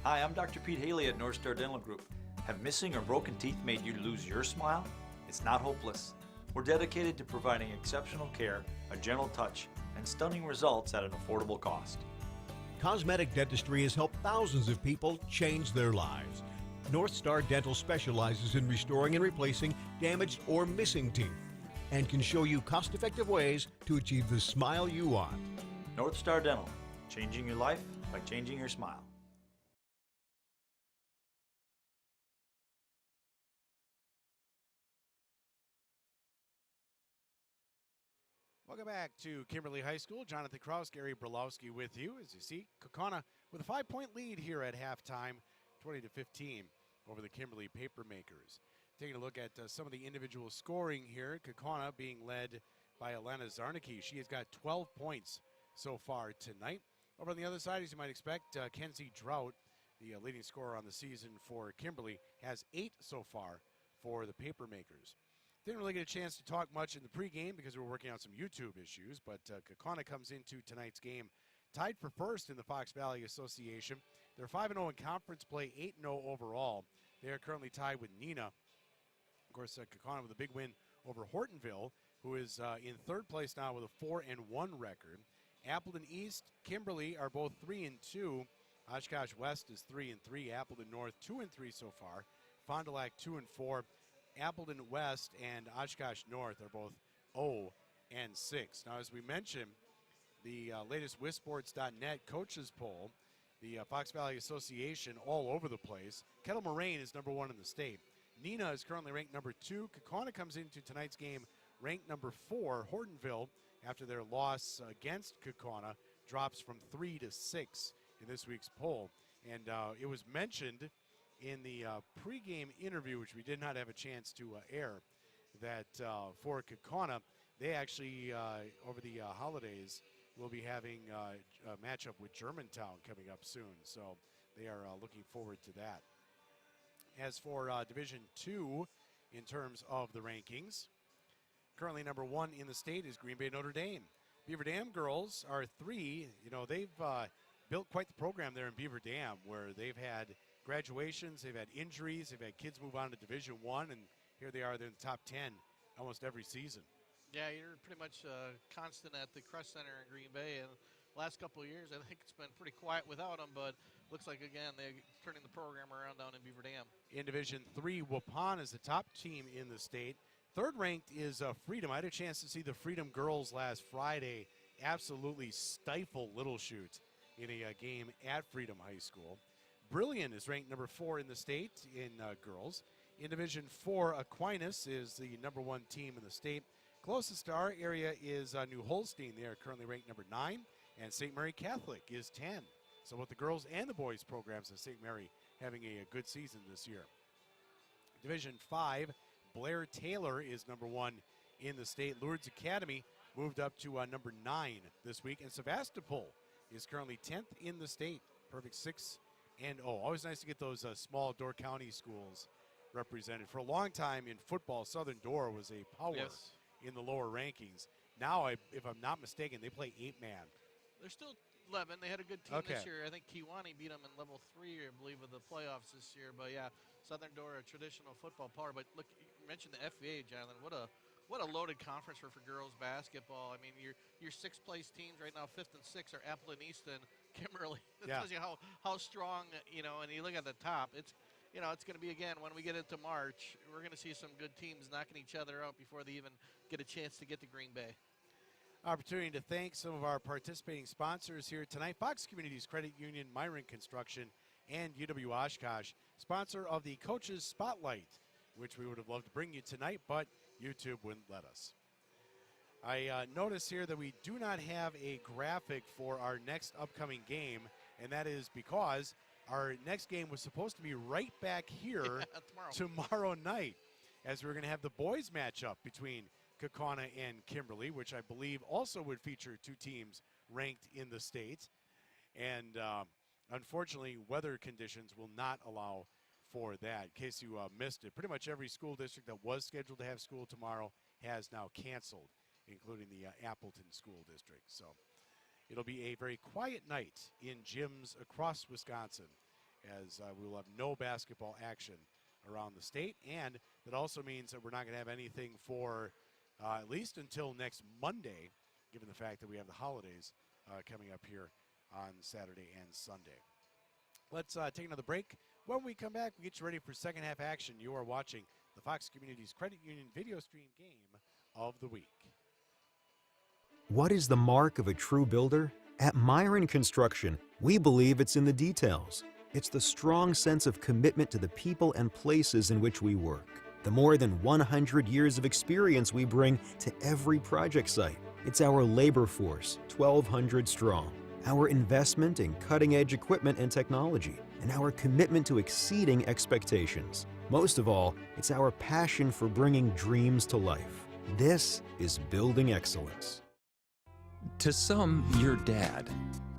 Hi, I'm Dr. Pete Haley at North Star Dental Group. Have missing or broken teeth made you lose your smile? It's not hopeless. We're dedicated to providing exceptional care, a gentle touch, and stunning results at an affordable cost. Cosmetic dentistry has helped thousands of people change their lives. North Star Dental specializes in restoring and replacing damaged or missing teeth and can show you cost-effective ways to achieve the smile you want. North Star Dental, changing your life by changing your smile. Welcome back to Kimberly High School. Jonathan Kraus, Gary Brolowski with you. As you see, Kaukauna with a 5-point lead here at halftime, 20-15 over the Kimberly Papermakers. Taking a look at some of the individual scoring here. Kaukauna being led by Alana Zarnicki. She has got 12 points so far tonight. Over on the other side, as you might expect, Kenzie Drought, the leading scorer on the season for Kimberly, has 8 so far for the Papermakers. Didn't really get a chance to talk much in the pregame because we were working on some YouTube issues, but Kaukauna comes into tonight's game tied for first in the Fox Valley Association. They're 5-0 in conference play, 8-0 overall. They are currently tied with Neenah. Of course, Kaukauna with a big win over Hortonville, who is in third place now with a 4-1 record. Appleton East, Kimberly are both 3-2. Oshkosh West is 3-3. Appleton North 2-3 so far. Fond du Lac 2-4. Appleton West and Oshkosh North are both 0-6. Now, as we mentioned, the latest WisSports.net coaches poll, the Fox Valley Association all over the place. Kettle Moraine is number 1 in the state. Neenah is currently ranked number 2. Kaukauna comes into tonight's game ranked number 4. Hortonville, after their loss against Kaukauna, drops from 3 to 6 in this week's poll. And it was mentioned in the pregame interview, which we did not have a chance to air, that for Kaukauna, they actually, over the holidays, will be having a matchup with Germantown coming up soon. So they are looking forward to that. As for Division II, in terms of the rankings, currently number 1 in the state is Green Bay Notre Dame. Beaver Dam girls are 3. You know, they've built quite the program there in Beaver Dam, where they've had graduations, they've had injuries, they've had kids move on to Division I, and here they are, they're in the top 10 almost every season. Yeah, you're pretty much constant at the Crest Center in Green Bay, and last couple of years, I think it's been pretty quiet without them, but looks like, again, they're turning the program around down in Beaver Dam. In Division III, Waupun is the top team in the state. Third ranked is Freedom. I had a chance to see the Freedom girls last Friday absolutely stifle Little Chute in a game at Freedom High School. Brilliant is ranked number 4 in the state in girls. In Division 4, Aquinas is the number 1 team in the state. Closest to our area is New Holstein. They are currently ranked number 9. And St. Mary Catholic is 10. So both the girls and the boys programs at St. Mary having a good season this year. Division 5, Blair Taylor is number 1 in the state. Lourdes Academy moved up to number 9 this week. And Sevastopol is currently 10th in the state. Perfect 6-0. Always nice to get those small Door County schools represented. For a long time in football, Southern Door was a power in the lower rankings. Now, if I'm not mistaken, they play 8-man. They're still 11. They had a good team this year. I think Kewanee beat them in level 3, I believe, of the playoffs this year. But, yeah, Southern Door, a traditional football power. But, look, you mentioned the FVA, Jonathan. What a loaded conference for girls basketball. I mean, your 6th-place teams right now, 5th and 6th, are Appleton, Easton, Kimberly. That tells you how strong, and you look at the top. It's going to be, again, when we get into March, we're going to see some good teams knocking each other out before they even get a chance to get to Green Bay. Opportunity to thank some of our participating sponsors here tonight. Fox Communities Credit Union, Myron Construction, and UW Oshkosh, sponsor of the Coaches Spotlight, which we would have loved to bring you tonight, but YouTube wouldn't let us. I notice here that we do not have a graphic for our next upcoming game, and that is because our next game was supposed to be right back here tomorrow night, as we're going to have the boys matchup between Kaukauna and Kimberly, which I believe also would feature two teams ranked in the state. And unfortunately, weather conditions will not allow for that. In case you missed it, pretty much every school district that was scheduled to have school tomorrow has now canceled, including the Appleton School District. So it'll be a very quiet night in gyms across Wisconsin, as we will have no basketball action around the state. And that also means that we're not going to have anything for at least until next Monday, given the fact that we have the holidays coming up here on Saturday and Sunday. Let's take another break. When we come back, we get you ready for second half action. You are watching the Fox Communities Credit Union video stream game of the week. What is the mark of a true builder? At Myron Construction, we believe it's in the details. It's the strong sense of commitment to the people and places in which we work. The more than 100 years of experience we bring to every project site. It's our labor force, 1,200 strong. Our investment in cutting-edge equipment and technology, and our commitment to exceeding expectations. Most of all, it's our passion for bringing dreams to life. This is building excellence. To some, your dad,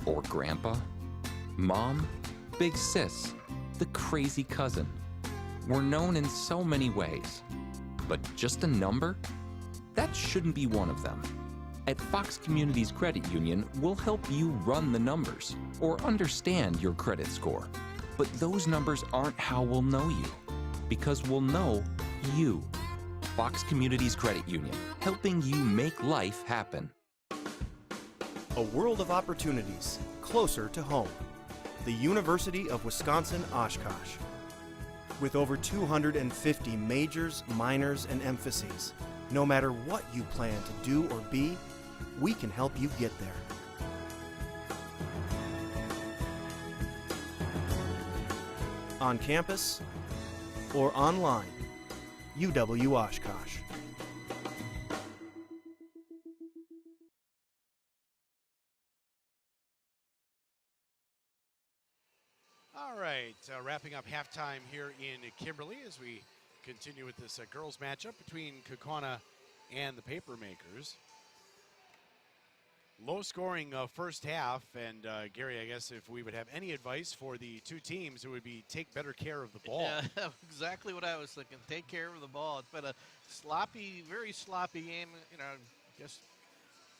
or grandpa, mom, big sis, the crazy cousin. We're known in so many ways, but just a number? That shouldn't be one of them. At Fox Communities Credit Union, we'll help you run the numbers or understand your credit score. But those numbers aren't how we'll know you, because we'll know you. Fox Communities Credit Union, helping you make life happen. A world of opportunities closer to home. The University of Wisconsin-Oshkosh. With over 250 majors, minors, and emphases, no matter what you plan to do or be, we can help you get there. On campus or online, UW Oshkosh. All right, wrapping up halftime here in Kimberly as we continue with this girls matchup between Kaukauna and the Papermakers. Low scoring first half, and Gary, I guess if we would have any advice for the two teams, it would be take better care of the ball. Yeah, exactly what I was thinking. Take care of the ball. It's been a sloppy, very sloppy game, you know, I guess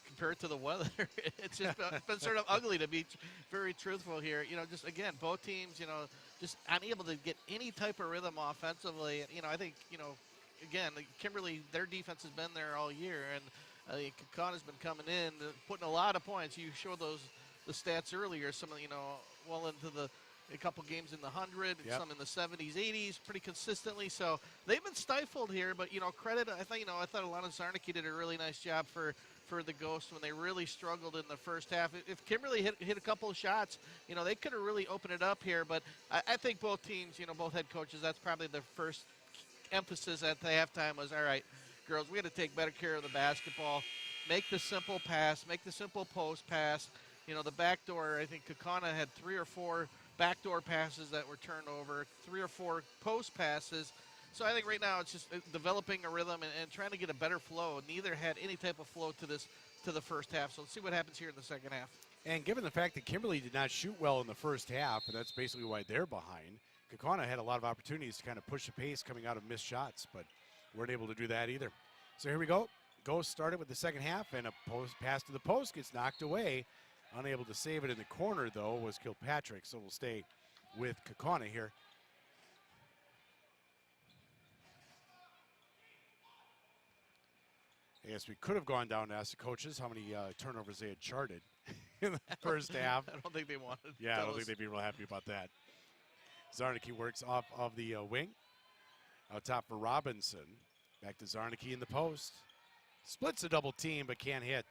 compared to the weather. It's just been sort of ugly, to be very truthful here. You know, just again, both teams, you know, just unable to get any type of rhythm offensively. You know, I think, you know, again, Kimberly, their defense has been there all year, and Kaukana's been coming in, putting a lot of points. You showed the stats earlier. Some of, you know, well into a couple games in the 100, yep, some in the 70s, 80s, pretty consistently. So they've been stifled here. But you know, credit. I thought Alana Zarnicki did a really nice job for the Ghosts when they really struggled in the first half. If Kimberly hit a couple of shots, you know, they could have really opened it up here. But I think both teams, you know, both head coaches, that's probably their first emphasis at the halftime was, all right, girls, we got to take better care of the basketball. Make the simple pass. Make the simple post pass. You know, the backdoor, I think Kaukauna had 3 or 4 backdoor passes that were turned over, 3 or 4 post passes. So I think right now it's just developing a rhythm and trying to get a better flow. Neither had any type of flow to the first half. So let's see what happens here in the second half. And given the fact that Kimberly did not shoot well in the first half, and that's basically why they're behind, Kaukauna had a lot of opportunities to kind of push the pace coming out of missed shots, but weren't able to do that either. So here we go. Ghost started with the second half, and a post pass to the post gets knocked away. Unable to save it in the corner, though, was Kilpatrick, so we'll stay with Kaukauna here. I guess we could have gone down to ask the coaches how many turnovers they had charted in the first half. I don't think they wanted. Yeah, I don't think they'd be real happy about that. Zarnicki works off of the wing. Out top for Robinson. Back to Zarnicki in the post. Splits a double team, but can't hit.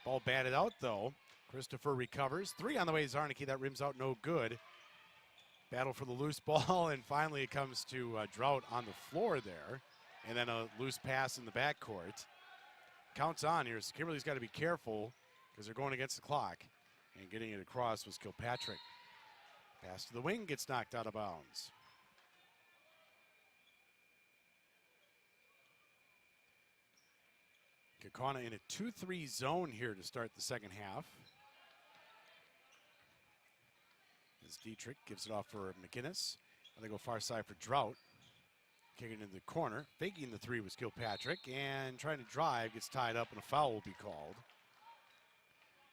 Ball batted out, though. Christopher recovers. 3 on the way, Zarnicki. That rims out no good. Battle for the loose ball, and finally it comes to Drought on the floor there. And then a loose pass in the backcourt. Counts on here, so Kimberly's got to be careful because they're going against the clock. And getting it across was Kilpatrick. Pass to the wing, gets knocked out of bounds. Kaukauna in a 2-3 zone here to start the second half. As Dietrich gives it off for McGinnis. They go far side for Drought. Kicking into the corner. Faking the 3 was Kilpatrick. And trying to drive, gets tied up, and a foul will be called.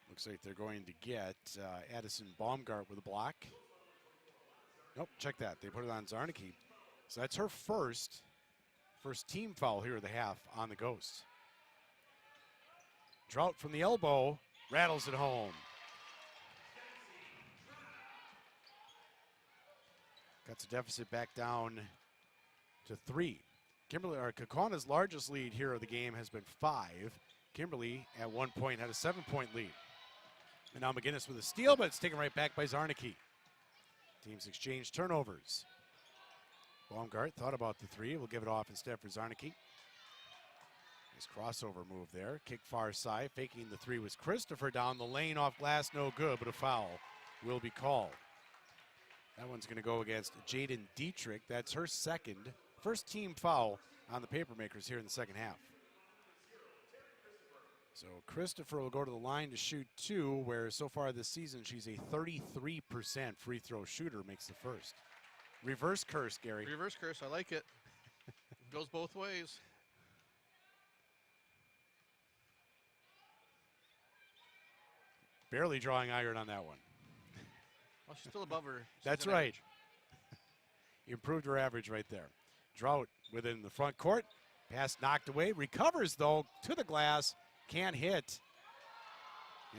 Looks like they're going to get Addison Baumgart with a block. Nope, check that. They put it on Zarnicki. So that's her first team foul here of the half on the Ghosts. Drought from the elbow, rattles it home. Cuts the deficit back down to 3. Kaukauna's largest lead here of the game has been 5. Kimberly at one point had a 7-point lead. And now McGinnis with a steal, but it's taken right back by Zarnicki. Teams exchange turnovers. Baumgart thought about the 3. We'll give it off instead for Zarnicki. Nice crossover move there. Kick far side. Faking the 3 was Christopher down the lane off glass. No good, but a foul will be called. That one's going to go against Jaden Dietrich. That's her first team foul on the Papermakers here in the second half. So Christopher will go to the line to shoot 2, where so far this season she's a 33% free throw shooter, makes the first. Reverse curse, Gary. Reverse curse, I like it. Goes both ways. Barely drawing iron on that one. Well, she's still above her. That's right. Improved her average right there. Drought within the front court. Pass knocked away. Recovers, though, to the glass. Can't hit.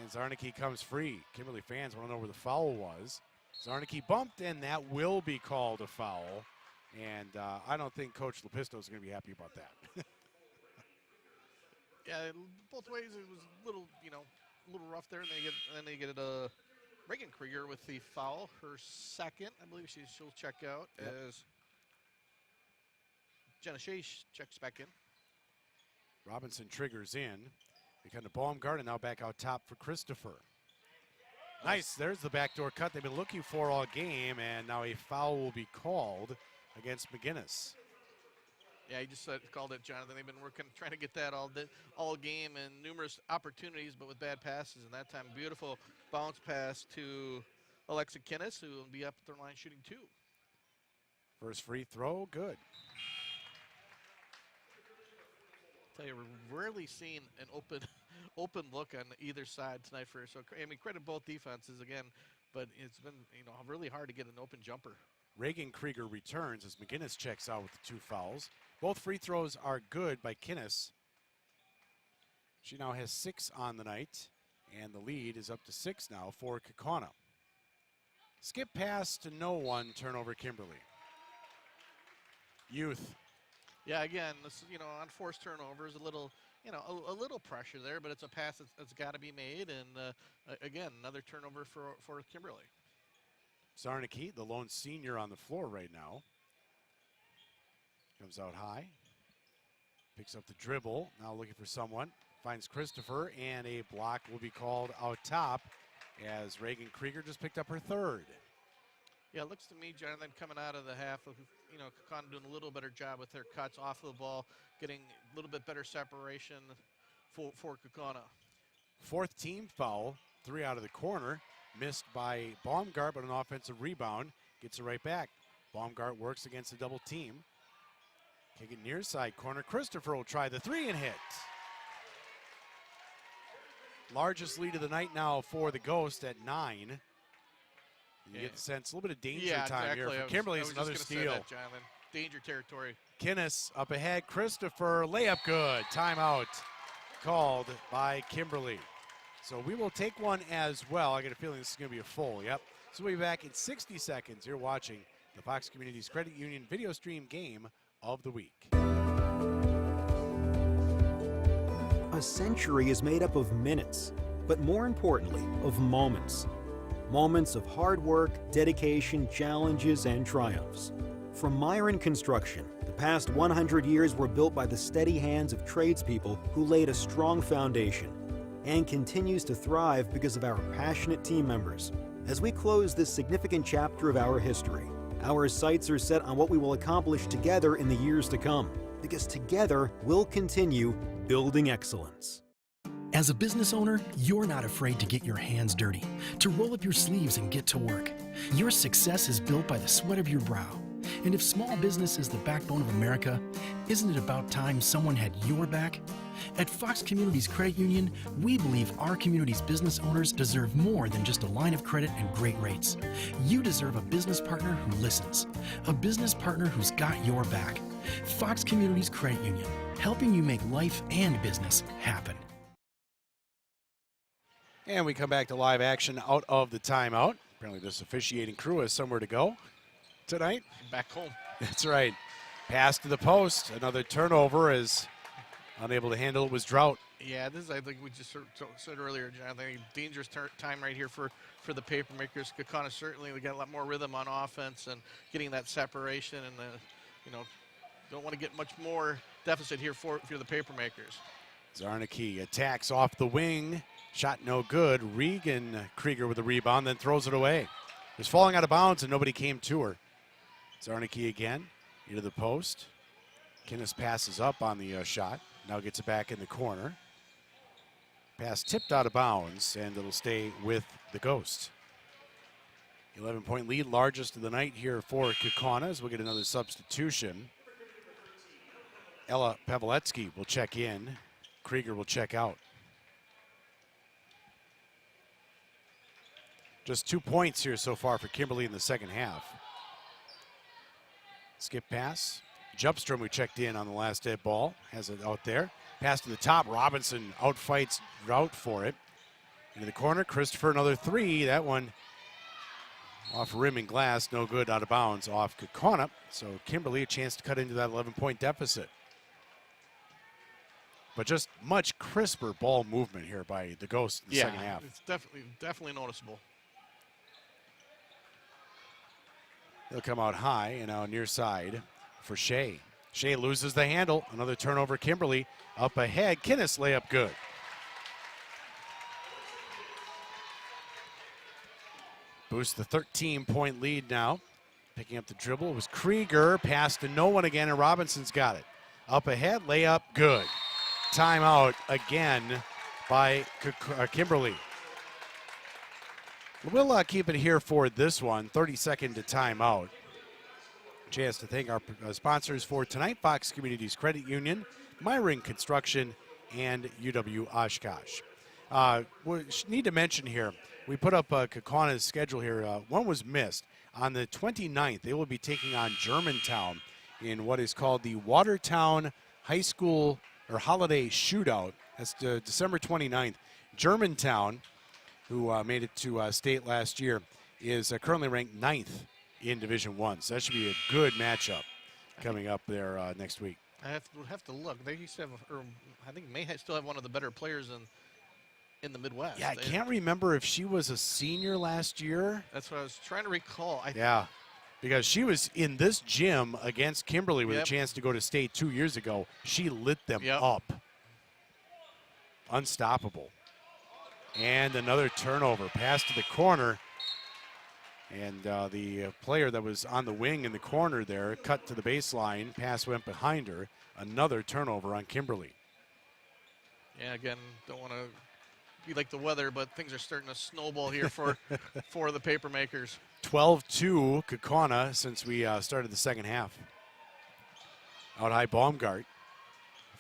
And Zarnicki comes free. Kimberly fans want to know where the foul was. Zarnicki bumped, and that will be called a foul. And I don't think Coach Lepisto is going to be happy about that. Yeah, both ways it was a little, a little rough there. And then they get Reagan Krieger with the foul, her second. I believe she'll check out as Jenna Shea checks back in. Robinson triggers in. They come to Baumgart, and now back out top for Christopher. Nice, there's the backdoor cut they've been looking for all game, and now a foul will be called against McGinnis. Yeah, he just called it, Jonathan. They've been trying to get that all game and numerous opportunities, but with bad passes. And that time, beautiful bounce pass to Alexa Kinnis, who will be up at their line shooting 2. First free throw, good. Tell you, we're rarely seen an open look on either side tonight for. So I mean, credit both defenses again, but it's been really hard to get an open jumper. Reagan Krieger returns as McGinnis checks out with the 2 fouls. Both free throws are good by Kinnis. She now has 6 on the night, and the lead is up to 6 now for Kaukauna. Skip pass to no one, turnover Kimberly. Youth. Yeah, again, this unforced turnovers, a little pressure there, but it's a pass that's got to be made, and again, another turnover for Kimberly. Zarnicki, the lone senior on the floor right now. Comes out high. Picks up the dribble. Now looking for someone. Finds Christopher, and a block will be called out top as Reagan Krieger just picked up her 3rd. Yeah, it looks to me, Jonathan, coming out of the half of, Kaukauna doing a little better job with their cuts off the ball, getting a little bit better separation for Kaukauna. 4th team foul, 3 out of the corner. Missed by Baumgart, but an offensive rebound. Gets it right back. Baumgart works against a double team. Kick it near side corner. Christopher will try the 3 and hit. Largest lead of the night now for the Ghost at 9. You get the sense, a little bit of danger time here for Kimberly. It's another steal. That, Jonathan. Danger territory. Kinnis up ahead. Christopher, layup good. Timeout called by Kimberly. So we will take one as well. I get a feeling this is going to be a full. Yep. So we'll be back in 60 seconds. You're watching the Fox Communities Credit Union video stream game of the week. A century is made up of minutes, but more importantly, of moments. Moments of hard work, dedication, challenges, and triumphs. From Myron Construction, the past 100 years were built by the steady hands of tradespeople who laid a strong foundation, and continues to thrive because of our passionate team members. As we close this significant chapter of our history, our sights are set on what we will accomplish together in the years to come, because together we'll continue building excellence. As a business owner, you're not afraid to get your hands dirty, to roll up your sleeves and get to work. Your success is built by the sweat of your brow. And if small business is the backbone of America, isn't it about time someone had your back? At Fox Communities Credit Union, we believe our community's business owners deserve more than just a line of credit and great rates. You deserve a business partner who listens, a business partner who's got your back. Fox Communities Credit Union, helping you make life and business happen. And we come back to live action out of the timeout. Apparently this officiating crew has somewhere to go tonight. Back home. That's right. Pass to the post. Another turnover is unable to handle it was Drought. Yeah, this is, I think we just said earlier, Jonathan, a dangerous time right here for the Papermakers. Kaukauna certainly, we got a lot more rhythm on offense and getting that separation, and don't want to get much more deficit here for the Papermakers. Zarnicki attacks off the wing. Shot no good. Regan Krieger with the rebound, then throws it away. It was falling out of bounds and nobody came to her. Zarnicki again into the post. Kinnis passes up on the shot. Now gets it back in the corner. Pass tipped out of bounds, and it'll stay with the Ghost. 11-point lead, largest of the night here for Kaukauna, as we'll get another substitution. Ella Paveletsky will check in. Krieger will check out. Just 2 points here so far for Kimberly in the second half. Skip pass. Jupstrom, who checked in on the last dead ball, has it out there. Pass to the top. Robinson outfights Drought for it. Into the corner. Christopher, another three. That one off rim and glass. No good, out of bounds off Kaukauna. So Kimberly a chance to cut into that 11-point deficit. But just much crisper ball movement here by the Ghost in the second half. It's definitely noticeable. He'll come out high and now near side for Shea. Shea loses the handle. Another turnover. Kimberly up ahead. Kinnis layup good. Boosts the 13-point lead now. Picking up the dribble was Krieger. Pass to no one again, and Robinson's got it. Up ahead, layup good. Timeout again by Kimberly. We'll keep it here for this one. 30-second to timeout. Chance to thank our sponsors for tonight: Fox Communities Credit Union, Myron Construction, and UW Oshkosh. We need to mention here, we put up Kaukauna's schedule here. One was missed. On the 29th, they will be taking on Germantown in what is called the Watertown High School or Holiday Shootout. That's December 29th. Germantown, who made it to state last year, is currently ranked 9th in Division I. So that should be a good matchup coming up there next week. I have to look. They used to have, I think may still have one of the better players in the Midwest. Yeah, I can't remember if she was a senior last year. That's what I was trying to recall. Yeah, because she was in this gym against Kimberly with a chance to go to state 2 years ago. She lit them up. Unstoppable. And another turnover. Pass to the corner. And the player that was on the wing in the corner there cut to the baseline. Pass went behind her. Another turnover on Kimberly. Yeah, again, don't want to be like the weather, but things are starting to snowball here for the Papermakers. 12-2 Kaukauna since we started the second half. Out high Baumgart.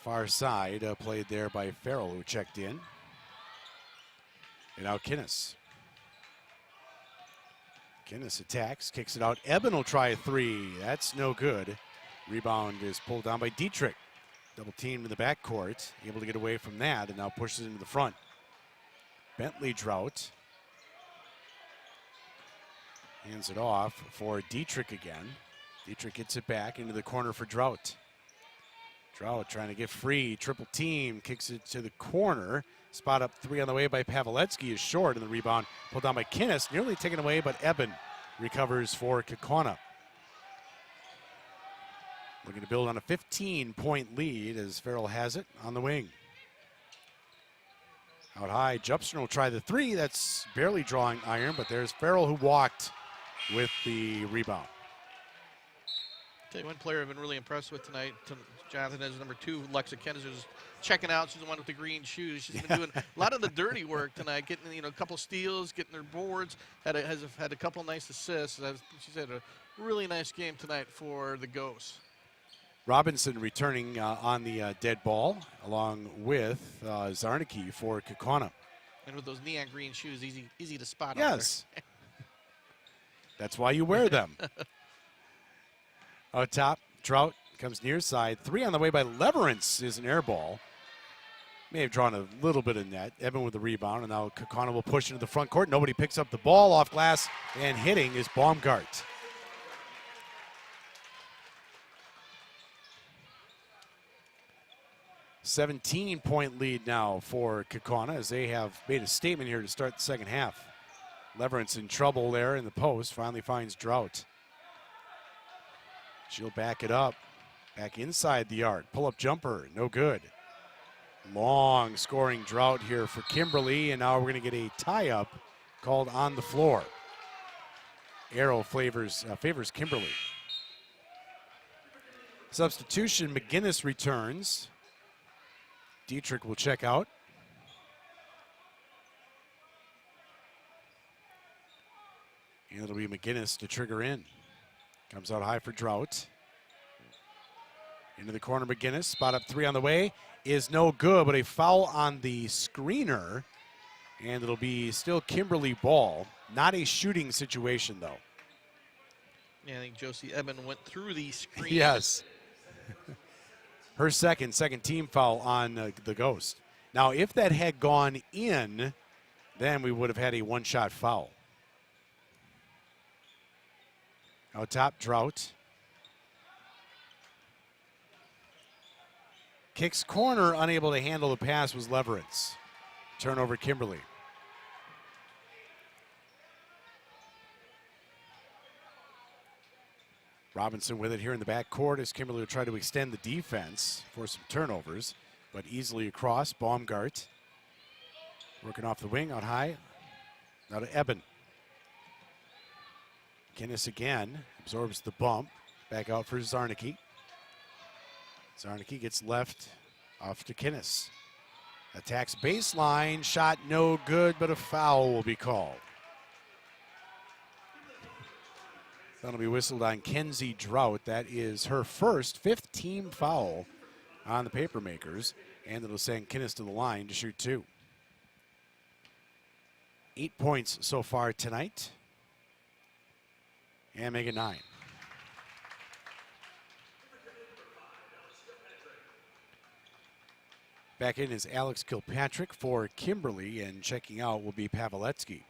Far side played there by Farrell, who checked in. And now Kinnis. Kinnis attacks, kicks it out. Eben will try a three. That's no good. Rebound is pulled down by Dietrich. Double teamed in the backcourt. Able to get away from that and now pushes into the front. Bentley Drought. Hands it off for Dietrich again. Dietrich gets it back into the corner for Drought. Drought trying to get free. Triple team. Kicks it to the corner. Spot up 3 on the way by Pavletsky is short, and the rebound pulled down by Kinnis. Nearly taken away, but Eben recovers for Kaukauna. Looking to build on a 15-point lead as Farrell has it on the wing. Out high, Jupstern will try the 3. That's barely drawing iron, but there's Farrell who walked with the rebound. Tell you one player I've been really impressed with tonight, Jonathan, is number 2, Lexa Kennis, who's checking out. She's the one with the green shoes. She's been doing a lot of the dirty work tonight, getting a couple steals, getting their boards. Has had a couple nice assists. She's had a really nice game tonight for the Ghosts. Robinson returning on the dead ball, along with Zarnicki for Kaukauna. And with those neon green shoes, easy to spot. Yes. That's why you wear them. Out top, Trout comes near side. 3 on the way by Leverance is an air ball. May have drawn a little bit of net. Evan with the rebound, and now Kaukauna will push into the front court. Nobody picks up the ball off glass, and hitting is Baumgart. $17-point lead now for Kaukauna as they have made a statement here to start the second half. Leverance in trouble there in the post, finally finds Drought. She'll back it up. Back inside the arc. Pull-up jumper, no good. Long scoring drought here for Kimberly, and now we're going to get a tie-up called on the floor. Arrow favors Kimberly. Substitution, McGinnis returns. Dietrich will check out. And it'll be McGinnis to trigger in. Comes out high for Drought. Into the corner, McGinnis. Spot up 3 on the way. Is no good, but a foul on the screener. And it'll be still Kimberly ball. Not a shooting situation, though. Yeah, I think Josie Eben went through the screen. Yes. Her second team foul on the Ghost. Now, if that had gone in, then we would have had a one-shot foul. Out top, Drought. Kicks corner, unable to handle the pass was Leverance. Turnover, Kimberly. Robinson with it here in the backcourt as Kimberly will try to extend the defense for some turnovers, but easily across. Baumgart working off the wing out high. Now to Eben. Kinnis again absorbs the bump. Back out for Zarnicki. Zarnicki gets left off to Kinnis. Attacks baseline. Shot no good, but a foul will be called. That'll be whistled on Kenzie Drought. That is her first 5th-team foul on the Papermakers. And it'll send Kinnis to the line to shoot 2. 8 points so far tonight. And make it 9. Back in is Alex Kilpatrick for Kimberly, and checking out will be Pavletsky.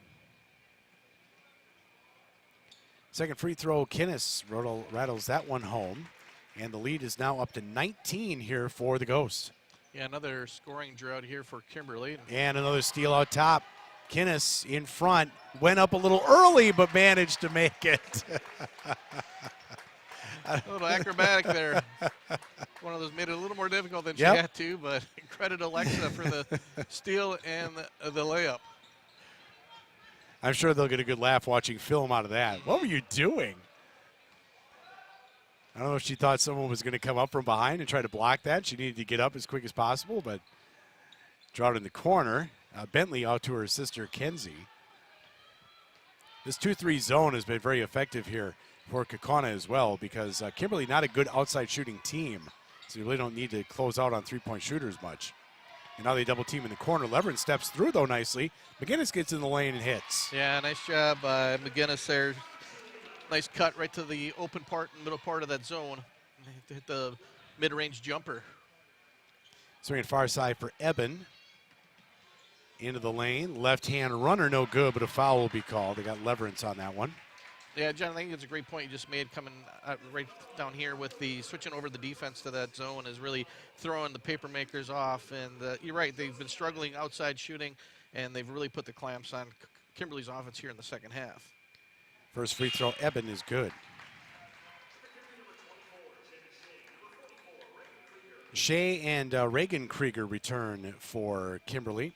Second free throw, Kinnis rattles that one home, and the lead is now up to 19 here for the Ghosts. Yeah, another scoring drought here for Kimberly. And another steal out top. Kinnis in front, went up a little early, but managed to make it. A little acrobatic there. One of those made it a little more difficult than she Yep. had to, but credit Alexa for the steal and the layup. I'm sure they'll get a good laugh watching film out of that. What were you doing? I don't know if she thought someone was going to come up from behind and try to block that. She needed to get up as quick as possible, but Drought in the corner. Bentley out to her sister, Kenzie. This 2-3 zone has been very effective here for Kaukauna as well, because Kimberly not a good outside shooting team, so you really don't need to close out on three-point shooters much. And now they double team in the corner. Leverance steps through, though, nicely. McGinnis gets in the lane and hits. Yeah, nice job by McGinnis there. Nice cut right to the open part, middle part of that zone. Hit the mid-range jumper. Swinging far side for Eben. Into the lane. Left-hand runner, no good, but a foul will be called. They got Leverance on that one. Yeah, John, I think it's a great point you just made coming right down here with the switching over the defense to that zone is really throwing the paper makers off. And you're right, they've been struggling outside shooting, and they've really put the clamps on Kimberly's offense here in the second half. First free throw, Eben, is good. Shea and Reagan Krieger return for Kimberly.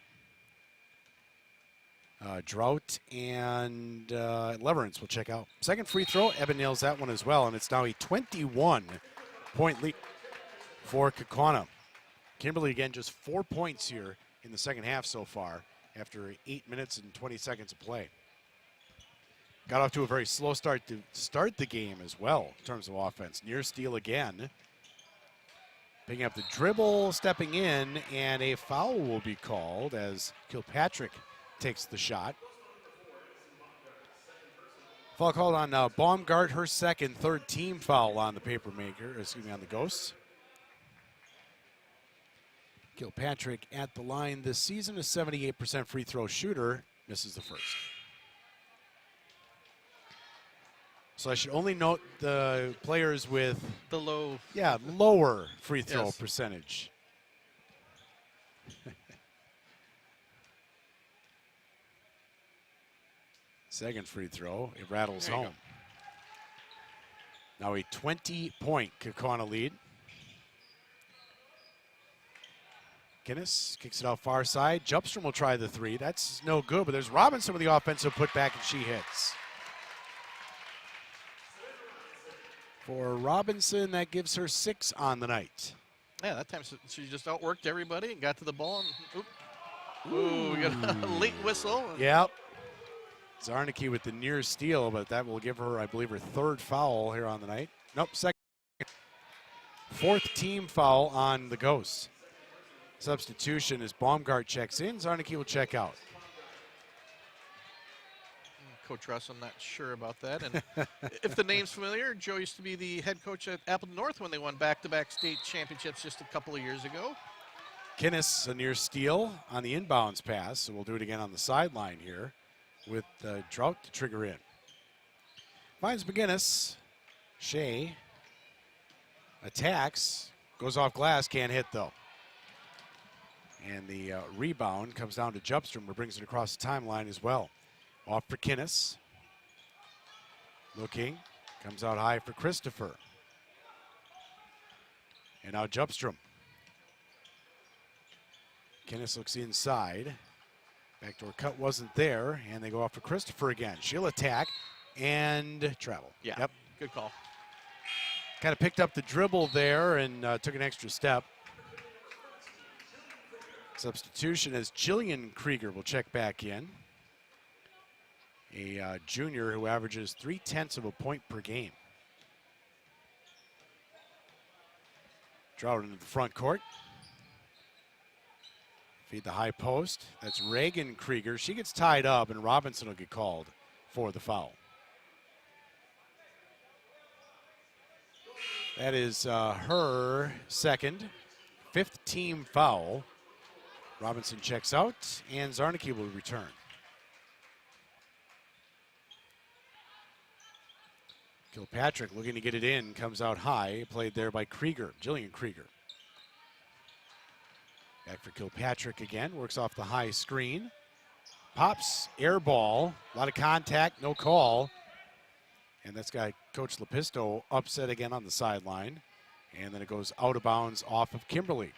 Drought and Leverance will check out. Second free throw, Eben nails that one as well, and it's now a 21-point lead for Kaukauna. Kimberly, again, just 4 points here in the second half so far after 8 minutes and 20 seconds of play. Got off to a very slow start to start the game as well in terms of offense. Near steal again. Picking up the dribble, stepping in, and a foul will be called as Kilpatrick takes the shot. Foul called on Baumgart, her second, third team foul on the on the Ghosts. Kilpatrick at the line this season, a 78% free throw shooter, misses the first. So I should only note the players with the lower free throw percentage. Second free throw, it rattles home. Now a 20-point Kaukauna lead. Guinness kicks it out far side. Jupstrom will try the three. That's no good, but there's Robinson with the offensive putback, and she hits. For Robinson, that gives her 6 on the night. Yeah, that time she just outworked everybody and got to the ball. And, ooh, we got a late whistle. Yep. Zarnicki with the near steal, but that will give her, I believe, her third foul here on the night. Nope, second. Fourth team foul on the Ghosts. Substitution as Baumgart checks in. Zarnicki will check out. Coach Russ, I'm not sure about that. And if the name's familiar, Joe used to be the head coach at Appleton North when they won back-to-back state championships just a couple of years ago. Kinnis, a near steal on the inbounds pass, so we'll do it again on the sideline here with Drought to trigger in. Finds McGinnis. Shea attacks, goes off glass, can't hit though. And the rebound comes down to Jupstrom, who brings it across the timeline as well. Off for Kinnis. Looking, comes out high for Christopher. And now Jupstrom. Kinnis looks inside. Backdoor cut wasn't there, and they go off for Christopher again. She'll attack and travel. Yeah, yep. Good call. Kind of picked up the dribble there and took an extra step. Substitution as Jillian Krieger will check back in. A junior who averages 0.3 of a point per game. Drought into the front court. Feed the high post. That's Reagan Krieger. She gets tied up, and Robinson will get called for the foul. That is her second, 5th team foul. Robinson checks out, and Zarnicki will return. Kilpatrick looking to get it in, comes out high, played there by Krieger, Jillian Krieger. Back for Kilpatrick again, works off the high screen. Pops, air ball, a lot of contact, no call. And that's got Coach Lepisto upset again on the sideline. And then it goes out of bounds off of Kimberly.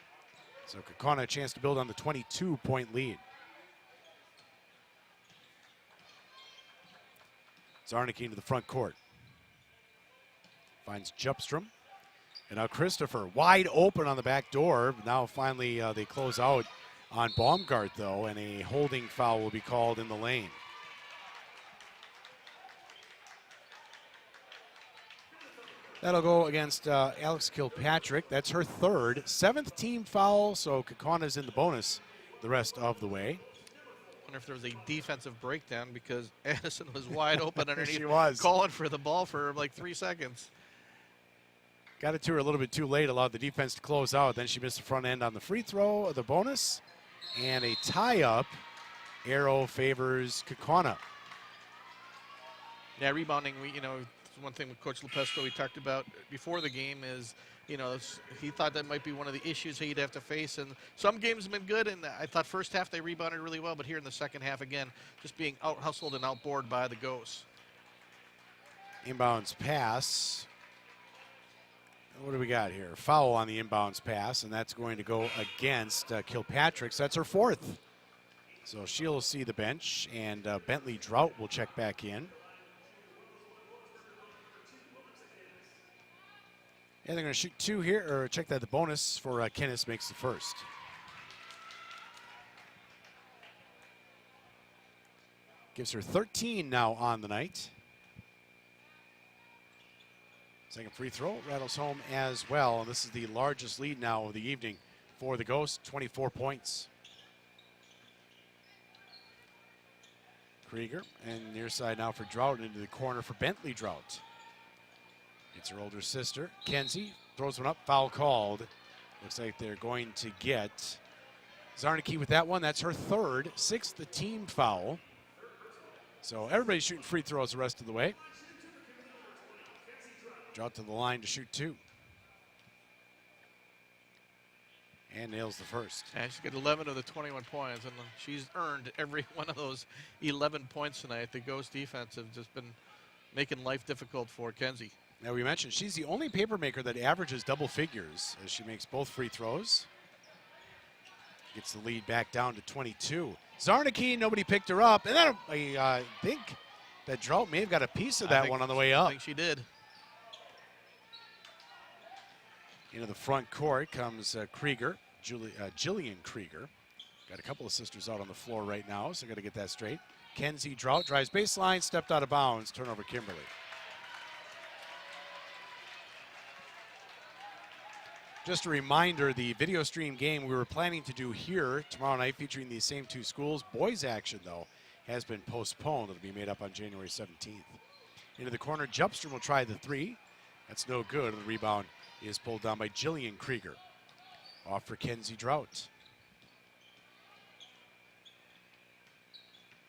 So Kaukauna a chance to build on the 22-point lead. Zarnicki into the front court. Finds Jupstrom. And now Christopher wide open on the back door. Now finally they close out on Baumgart though, and a holding foul will be called in the lane. That'll go against Alex Kilpatrick. That's her third, 7th team foul, so Kaukauna's in the bonus the rest of the way. I wonder if there was a defensive breakdown because Addison was wide open underneath. She was. Calling for the ball for like 3 seconds. Got it to her a little bit too late, allowed the defense to close out. Then she missed the front end on the free throw of the bonus. And a tie-up. Arrow favors Kaukauna. Yeah, rebounding. One thing with Coach Lepesto we talked about before the game is, he thought that might be one of the issues he'd have to face. And some games have been good, and I thought first half they rebounded really well, but here in the second half, again, just being out-hustled and outboard by the Ghosts. Inbounds pass. What do we got here? Foul on the inbounds pass, and that's going to go against Kilpatrick. So that's her fourth. So she'll see the bench, and Bentley Drought will check back in. And they're going to shoot two here, or check that the bonus for Kennis makes the first. Gives her 13 now on the night. Second free throw rattles home as well. And this is the largest lead now of the evening for the Ghosts, 24 points. Krieger, and near side now for Drought, into the corner for Bentley Drought. It's her older sister, Kenzie, throws one up, foul called. Looks like they're going to get Zarnicki with that one. That's her third, sixth team foul. So everybody's shooting free throws the rest of the way. Drought to the line to shoot two. And nails the first. Yeah, she's got 11 of the 21 points, and she's earned every one of those 11 points tonight. The Ghost defense have just been making life difficult for Kenzie. Now we mentioned she's the only paper maker that averages double figures as she makes both free throws. Gets the lead back down to 22. Zarnicki, nobody picked her up. And then I think that Drought may have got a piece of that one on the way up. I think she did. Into the front court comes Krieger, Jillian Krieger. Got a couple of sisters out on the floor right now, so got to get that straight. Kenzie Drought drives baseline, stepped out of bounds, turnover Kimberly. Just a reminder, the video stream game we were planning to do here tomorrow night featuring these same two schools. Boys action, though, has been postponed. It'll be made up on January 17th. Into the corner, Jupstrom will try the three. That's no good. The rebound is pulled down by Jillian Krieger. Off for Kenzie Drought.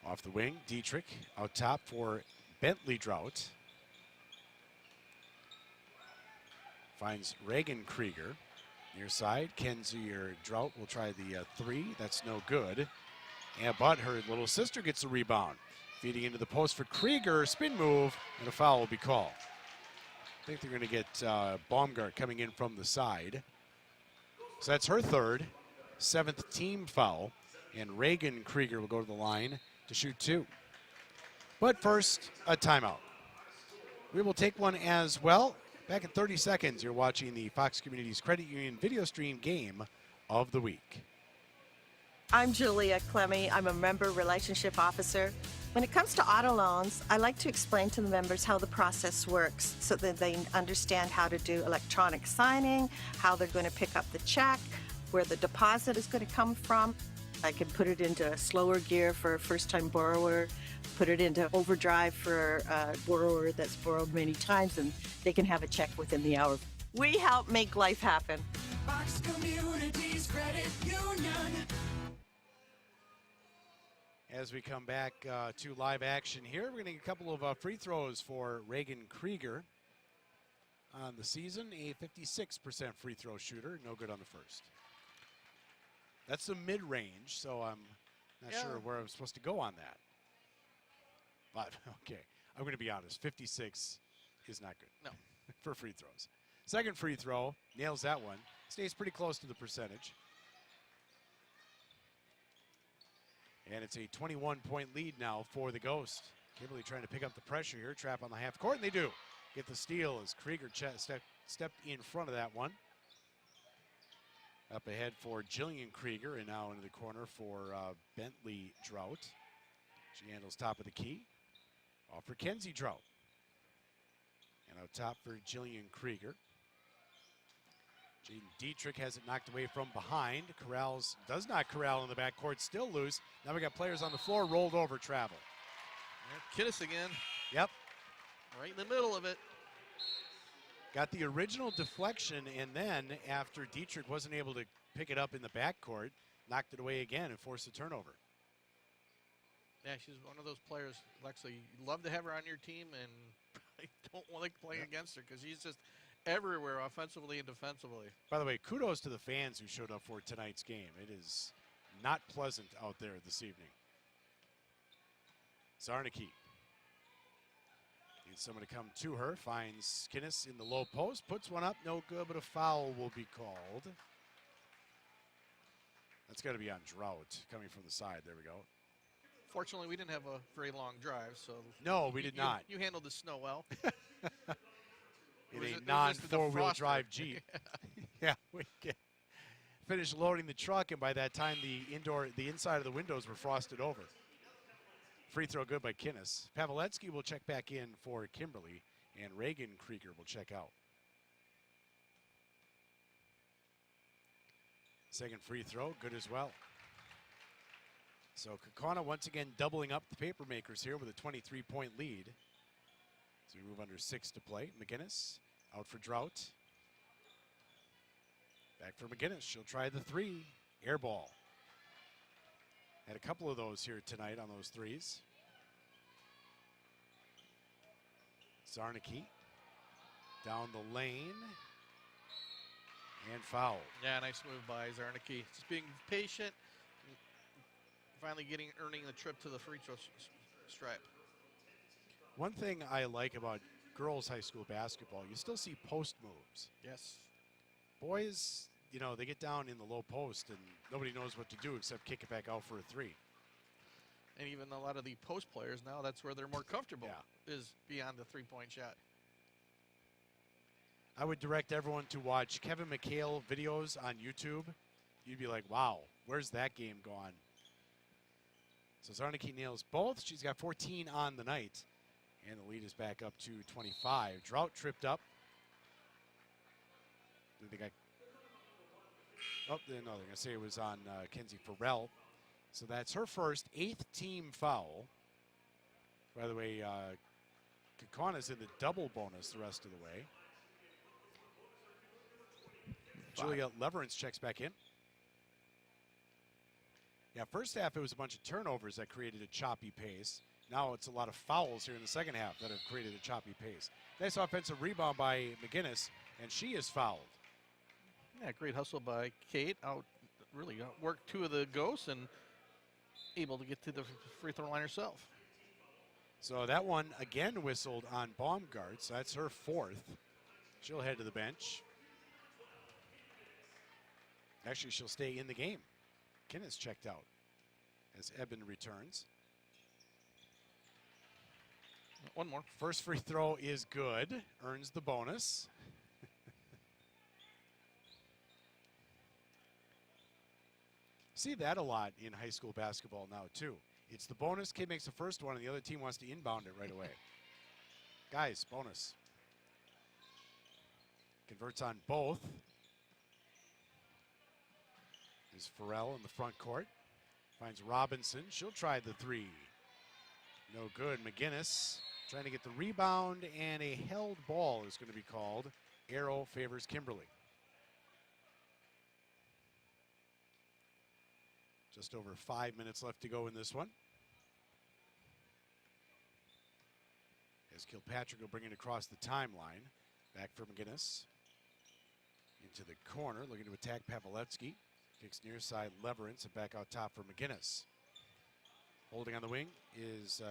Off the wing, Dietrich out top for Bentley Drought. Finds Reagan Krieger. Near side, Kenzie or Drought will try the three. That's no good. But her little sister gets the rebound. Feeding into the post for Krieger, spin move, and a foul will be called. I think they're going to get Baumgart coming in from the side. So that's her third, seventh team foul. And Reagan Krieger will go to the line to shoot two. But first, a timeout. We will take one as well. Back in 30 seconds, you're watching the Fox Communities Credit Union video stream game of the week. I'm Julia Clemmy. I'm a member relationship officer. When it comes to auto loans, I like to explain to the members how the process works so that they understand how to do electronic signing, how they're going to pick up the check, where the deposit is going to come from. I can put it into slower gear for a first-time borrower, put it into overdrive for a borrower that's borrowed many times, and they can have a check within the hour. We help make life happen. Fox Communities Credit Union. As we come back to live action here, we're going to get a couple of free throws for Reagan Krieger on the season. A 56% free throw shooter, no good on the first. That's the mid-range, so I'm not sure where I'm supposed to go on that. But, okay, I'm going to be honest, 56 is not good. No. For free throws. Second free throw, nails that one. Stays pretty close to the percentage. And it's a 21-point lead now for the Ghost. Kimberly trying to pick up the pressure here. Trap on the half court, and they do. Get the steal as Krieger stepped in front of that one. Up ahead for Jillian Krieger, and now into the corner for Bentley Drought. She handles top of the key. Off for Kenzie Drought. And out top for Jillian Krieger. Jaden Dietrich has it knocked away from behind. Does not corral in the backcourt, still loose. Now we got players on the floor, rolled over, travel. Kittis again. Yep. Right in the middle of it. Got the original deflection, and then after Dietrich wasn't able to pick it up in the backcourt, knocked it away again and forced a turnover. Yeah, she's one of those players, Lexi, you love to have her on your team, and I don't like playing against her because she's just everywhere offensively and defensively. By the way, kudos to the fans who showed up for tonight's game. It is not pleasant out there this evening. Zarnicki needs someone to come to her, finds Kinnis in the low post, puts one up, no good, but a foul will be called. That's got to be on Drought coming from the side. There we go. Fortunately, we didn't have a very long drive, so no, we did not. You handled the snow well. In a non-four-wheel drive Jeep. Yeah, we finished loading the truck, and by that time, the inside of the windows were frosted over. Free throw good by Kinnis. Pavletsky will check back in for Kimberly, and Reagan Krieger will check out. Second free throw, good as well. So Kaukauna once again doubling up the paper makers here with a 23-point lead. So we move under 6 to play. McGinnis out for Drought. Back for McGinnis. She'll try the 3. Air ball. Had a couple of those here tonight on those 3s. Zarnicki down the lane. And foul. Yeah, nice move by Zarnicki. Just being patient. Finally earning the trip to the free throw stripe. One thing I like about girls high school basketball, you still see post moves. Yes. Boys, you know, they get down in the low post and nobody knows what to do except kick it back out for a 3. And even a lot of the post players now, that's where they're more comfortable, Yeah. is beyond the three-point shot. I would direct everyone to watch Kevin McHale videos on YouTube. You'd be like, wow, where's that game gone? So Zarnicki nails both. She's got 14 on the night. And the lead is back up to 25. Drought tripped up. They got, no, they're going to say it was on Kenzie Farrell. So that's her first 8th team foul. By the way, Kaukauna's in the double bonus the rest of the way. Julia Leverance checks back in. Yeah, first half it was a bunch of turnovers that created a choppy pace. Now it's a lot of fouls here in the second half that have created a choppy pace. Nice offensive rebound by McGinnis, and she is fouled. Yeah, great hustle by Kate. Really worked 2 of the ghosts and able to get to the free throw line herself. So that one again whistled on Baumgart, so that's her 4th. She'll head to the bench. Actually, she'll stay in the game. Kinnis checked out as Eben returns. One more. First free throw is good. Earns the bonus. See that a lot in high school basketball now, too. It's the bonus. Kid makes the first one, and the other team wants to inbound it right away. Guys, bonus. Converts on both. Is Farrell in the front court. Finds Robinson. She'll try the 3. No good. McGinnis trying to get the rebound, and a held ball is going to be called. Arrow favors Kimberly. Just over 5 minutes left to go in this one. As Kilpatrick will bring it across the timeline. Back for McGinnis. Into the corner, looking to attack Pavletsky. Kicks near side Leverance and back out top for McGinnis. Holding on the wing is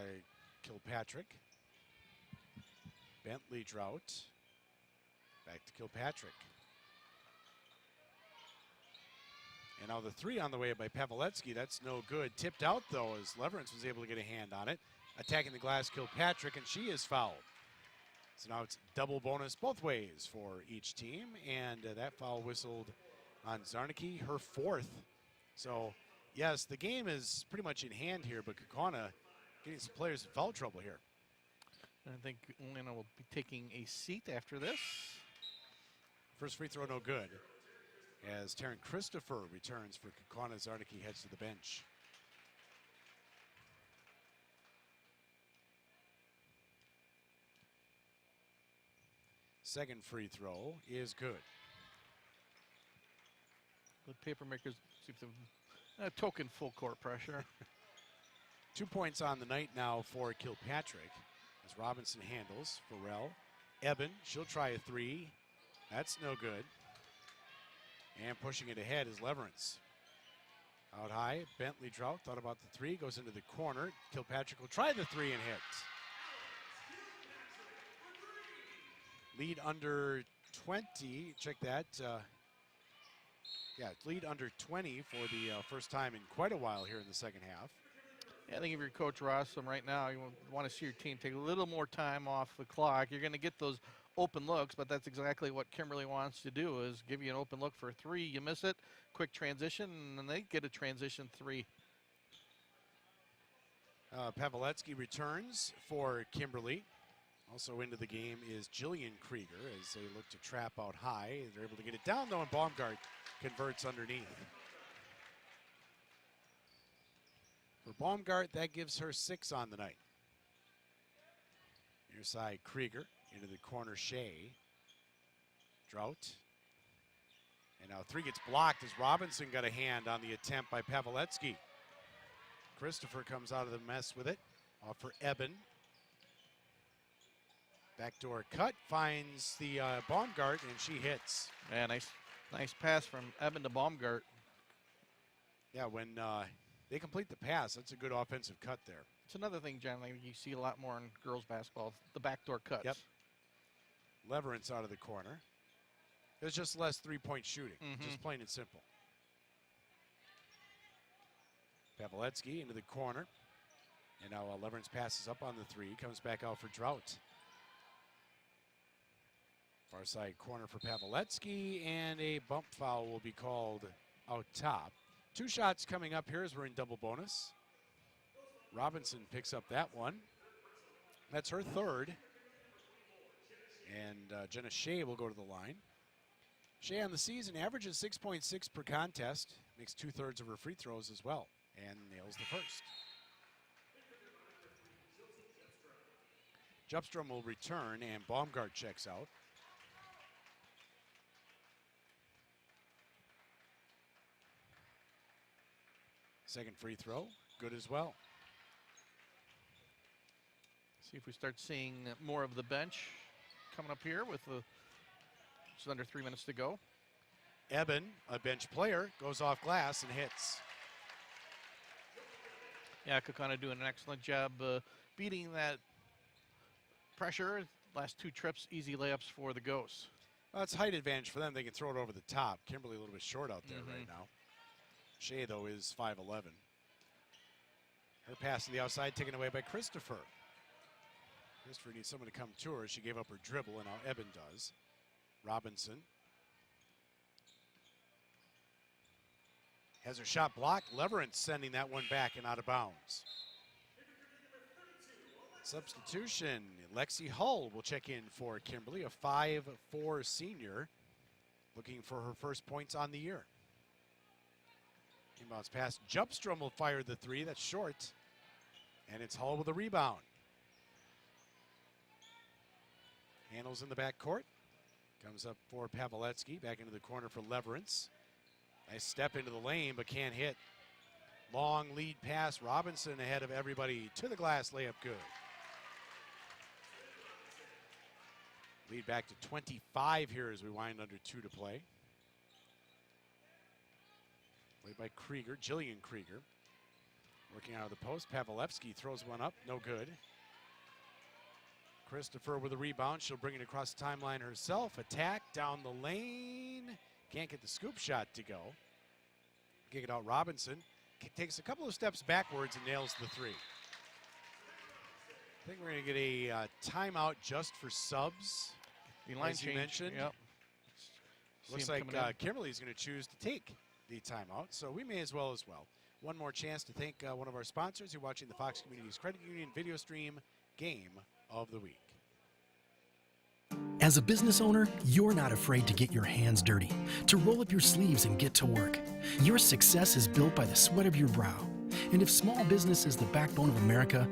Kilpatrick. Bentley Drought. Back to Kilpatrick. And now the 3 on the way by Pavletsky. That's no good. Tipped out, though, as Leverance was able to get a hand on it. Attacking the glass, Kilpatrick, and she is fouled. So now it's double bonus both ways for each team. And that foul whistled on Zarnicki, her 4th. So, yes, the game is pretty much in hand here, but Kaukauna getting some players in foul trouble here. I think Lena will be taking a seat after this. First free throw, no good. As Taryn Christopher returns for Kaukauna, Zarnicki heads to the bench. Second free throw is good. The paper makers see some token full court pressure. 2 points on the night now for Kilpatrick as Robinson handles. Farrell, Eben, she'll try a three. That's no good. And pushing it ahead is Leverance. Out high, Bentley Trout thought about the three, goes into the corner. Kilpatrick will try the three and hits. Lead under 20, check that. Lead under 20 for the first time in quite a while here in the second half. Yeah, I think if you're Coach Rossum right now, you want to see your team take a little more time off the clock. You're going to get those open looks, but that's exactly what Kimberly wants to do, is give you an open look for a three. You miss it, quick transition, and then they get a transition three. Pavletsky returns for Kimberly. Also into the game is Jillian Krieger as they look to trap out high. They're able to get it down, though, and Baumgart converts underneath. For Baumgart, that gives her 6 on the night. Near side, Krieger. Into the corner, Shea. Drought. And now three gets blocked as Robinson got a hand on the attempt by Pavletsky. Christopher comes out of the mess with it. Off for Eben. Backdoor cut, finds the Baumgart, and she hits. Yeah, nice pass from Eben to Baumgart. Yeah, when they complete the pass, that's a good offensive cut there. It's another thing, John, like you see a lot more in girls basketball, the backdoor cuts. Yep. Leverance out of the corner. There's just less three-point shooting, just plain and simple. Pavletsky into the corner. And now Leverance passes up on the three, comes back out for Drought. Far side corner for Pavletsky, and a bump foul will be called out top. 2 shots coming up here as we're in double bonus. Robinson picks up that one. That's her third. And Jenna Shea will go to the line. Shea on the season averages 6.6 per contest, makes 2/3 of her free throws as well, and nails the first. Jupstrom will return, and Baumgart checks out. Second free throw, good as well. See if we start seeing more of the bench coming up here with just under 3 minutes to go. Eben, a bench player, goes off glass and hits. Yeah, Kaukauna doing an excellent job beating that pressure. Last 2 trips, easy layups for the Ghosts. Well, it's height advantage for them. They can throw it over the top. Kimberly a little bit short out there right now. Shea, though, is 5'11". Her pass to the outside taken away by Christopher. Christopher needs someone to come to her. She gave up her dribble, and now Eben does. Robinson has her shot blocked. Leverance sending that one back and out of bounds. Substitution, Lexi Hull will check in for Kimberly, a 5'4" senior, looking for her first points on the year. Inbounds pass, Jupstrom will fire the three, that's short. And it's Hull with a rebound. Handles in the backcourt. Comes up for Pavletsky, back into the corner for Leverance. Nice step into the lane, but can't hit. Long lead pass, Robinson ahead of everybody to the glass, layup good. Lead back to 25 here as we wind under 2 to play. Played by Krieger, Jillian Krieger. Working out of the post, Pavletsky throws one up, no good. Christopher with a rebound, she'll bring it across the timeline herself. Attack down the lane, can't get the scoop shot to go. Kick it out, Robinson. Takes a couple of steps backwards and nails the three. I think we're going to get a timeout just for subs. The line as you change, mentioned. Yep. Looks like Kimberly's going to choose to take the timeout, so we may as well. One more chance to thank one of our sponsors. You're watching the Fox Communities Credit Union video stream Game of the Week. As a business owner, you're not afraid to get your hands dirty, to roll up your sleeves and get to work. Your success is built by the sweat of your brow. And if small business is the backbone of America,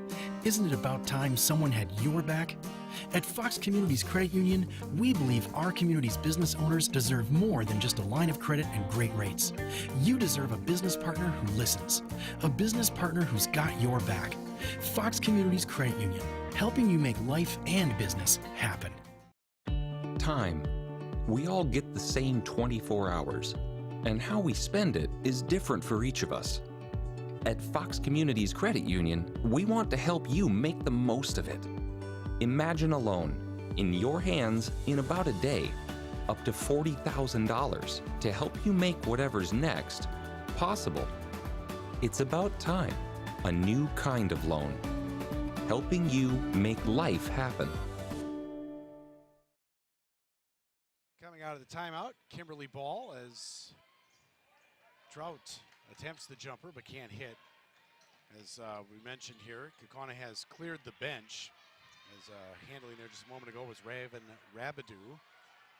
isn't it about time someone had your back? At Fox Communities Credit Union, we believe our community's business owners deserve more than just a line of credit and great rates. You deserve a business partner who listens, a business partner who's got your back. Fox Communities Credit Union, helping you make life and business happen. Time. We all get the same 24 hours, and how we spend it is different for each of us. At Fox Communities Credit Union, we want to help you make the most of it. Imagine a loan in your hands in about a day, up to $40,000 to help you make whatever's next possible. It's about time, a new kind of loan, helping you make life happen. Coming out of the timeout, Kimberly ball as Trout attempts the jumper but can't hit. As we mentioned here, Kaukauna has cleared the bench. As handling there just a moment ago was Raven Rabidou.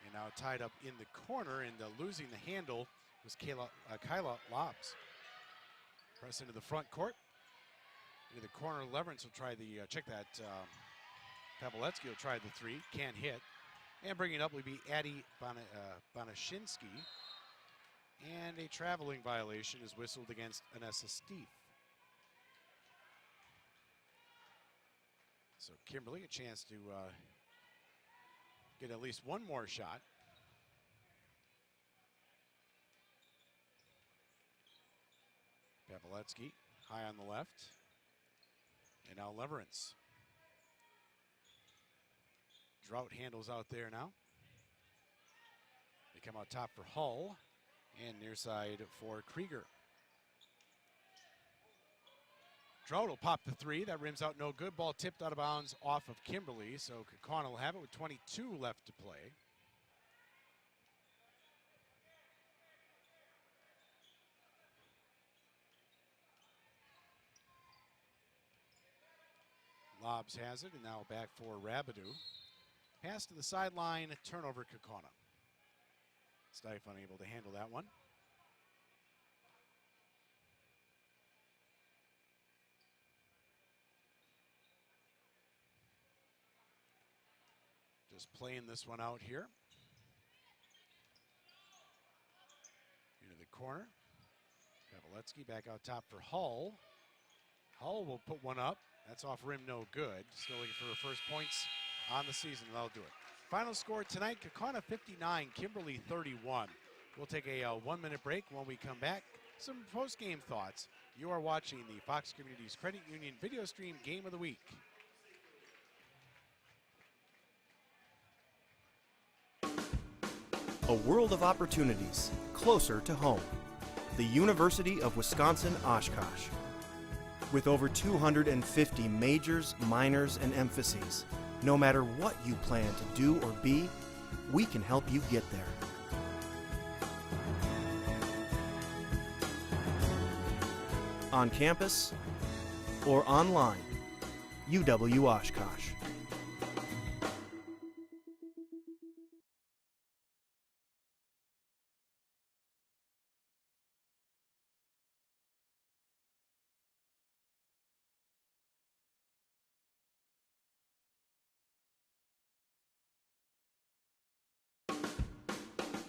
And now tied up in the corner and losing the handle was Kyla Lobs. Press into the front court. Into the corner, Leverance will try the, check that, Pavletsky will try the three, can't hit. And bringing it up will be Addie Banashinsky. And a traveling violation is whistled against Anessa Steef. So Kimberly, a chance to get at least one more shot. Pavletsky high on the left. And now Leverance. Drought handles out there now. They come out top for Hull and near side for Krieger. Drought will pop the three. That rims out no good. Ball tipped out of bounds off of Kimberly. So Kaukauna will have it with 22 left to play. Lobs has it, and now back for Rabidou. Pass to the sideline, turnover Kaukauna. Stife unable to handle that one. Just playing this one out here. Into the corner. Pavletsky back out top for Hull. Hull will put one up. That's off rim, no good. Still looking for her first points on the season. They'll do it. Final score tonight, Kaukauna 59, Kimberly 31. We'll take a 1 minute break. When we come back, some post-game thoughts. You are watching the Fox Communities Credit Union video stream Game of the Week. A world of opportunities closer to home. The University of Wisconsin-Oshkosh. With over 250 majors, minors, and emphases, no matter what you plan to do or be, we can help you get there. On campus or online, UW-Oshkosh.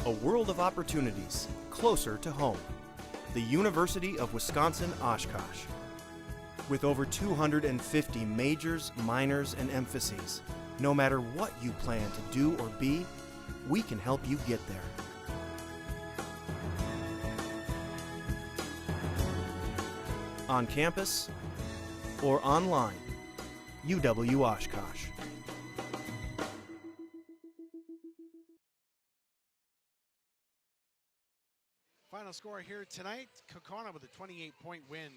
A world of opportunities closer to home. The University of Wisconsin-Oshkosh. With over 250 majors, minors, and emphases, no matter what you plan to do or be, we can help you get there. On campus or online, UW-Oshkosh. Final score here tonight, Kaukauna with a 28-point win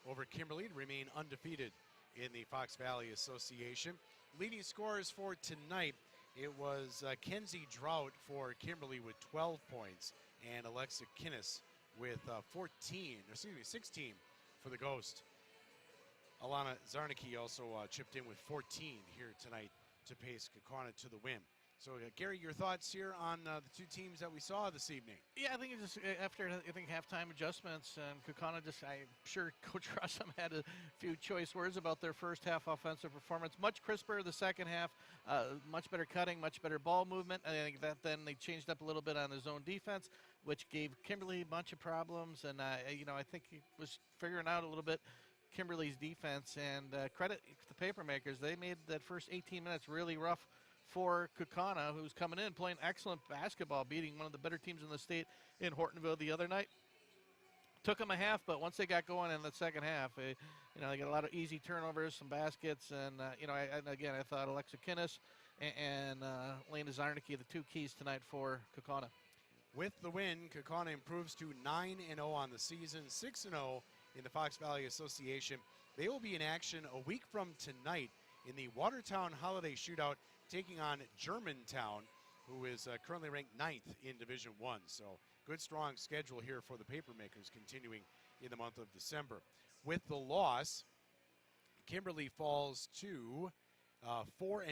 over Kimberly to remain undefeated in the Fox Valley Association. Leading scorers for tonight, it was Kenzie Drought for Kimberly with 12 points and Alexa Kinnis with 16 for the Ghost. Alana Zarnicki also chipped in with 14 here tonight to pace Kaukauna to the win. So, Gary, your thoughts here on the two teams that we saw this evening? Yeah, I think it's just after halftime adjustments, and Kaukauna I'm sure Coach Rossum had a few choice words about their first half offensive performance. Much crisper the second half, much better cutting, much better ball movement. I think that then they changed up a little bit on the zone defense, which gave Kimberly a bunch of problems. And I think he was figuring out a little bit Kimberly's defense. And credit to the Papermakers, they made that first 18 minutes really rough for Kaukauna, who's coming in playing excellent basketball, beating one of the better teams in the state in Hortonville the other night. Took them a half, but once they got going in the second half, they got a lot of easy turnovers, some baskets, and I thought Alexa Kinnis and Lena Zarnicki the two keys tonight for Kaukauna. With the win, Kaukauna improves to 9-0 on the season, 6-0 in the Fox Valley Association. They will be in action a week from tonight in the Watertown Holiday Shootout, taking on Germantown, who is currently ranked 9th in Division I. So good, strong schedule here for the Papermakers continuing in the month of December. With the loss, Kimberly falls to 4-4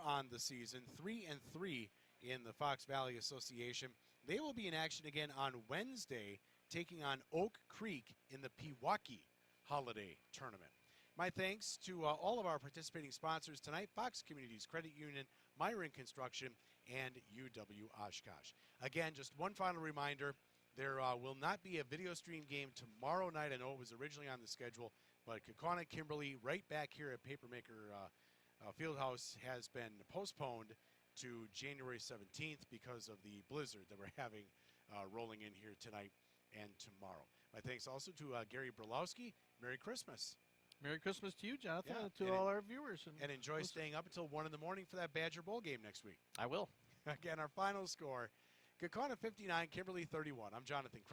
on the season, 3-3 in the Fox Valley Association. They will be in action again on Wednesday, taking on Oak Creek in the Pewaukee Holiday Tournament. My thanks to all of our participating sponsors tonight: Fox Communities Credit Union, Myron Construction, and UW Oshkosh. Again, just one final reminder, there will not be a video stream game tomorrow night. I know it was originally on the schedule, but Kaukauna Kimberly right back here at Papermaker Fieldhouse has been postponed to January 17th because of the blizzard that we're having rolling in here tonight and tomorrow. My thanks also to Gary Brolowski. Merry Christmas. Merry Christmas to you, Jonathan, Yeah, and to all our viewers. And enjoy staying up until 1 in the morning for that Badger Bowl game next week. I will. Again, our final score, Kaukauna 59, Kimberly 31. I'm Jonathan Krause.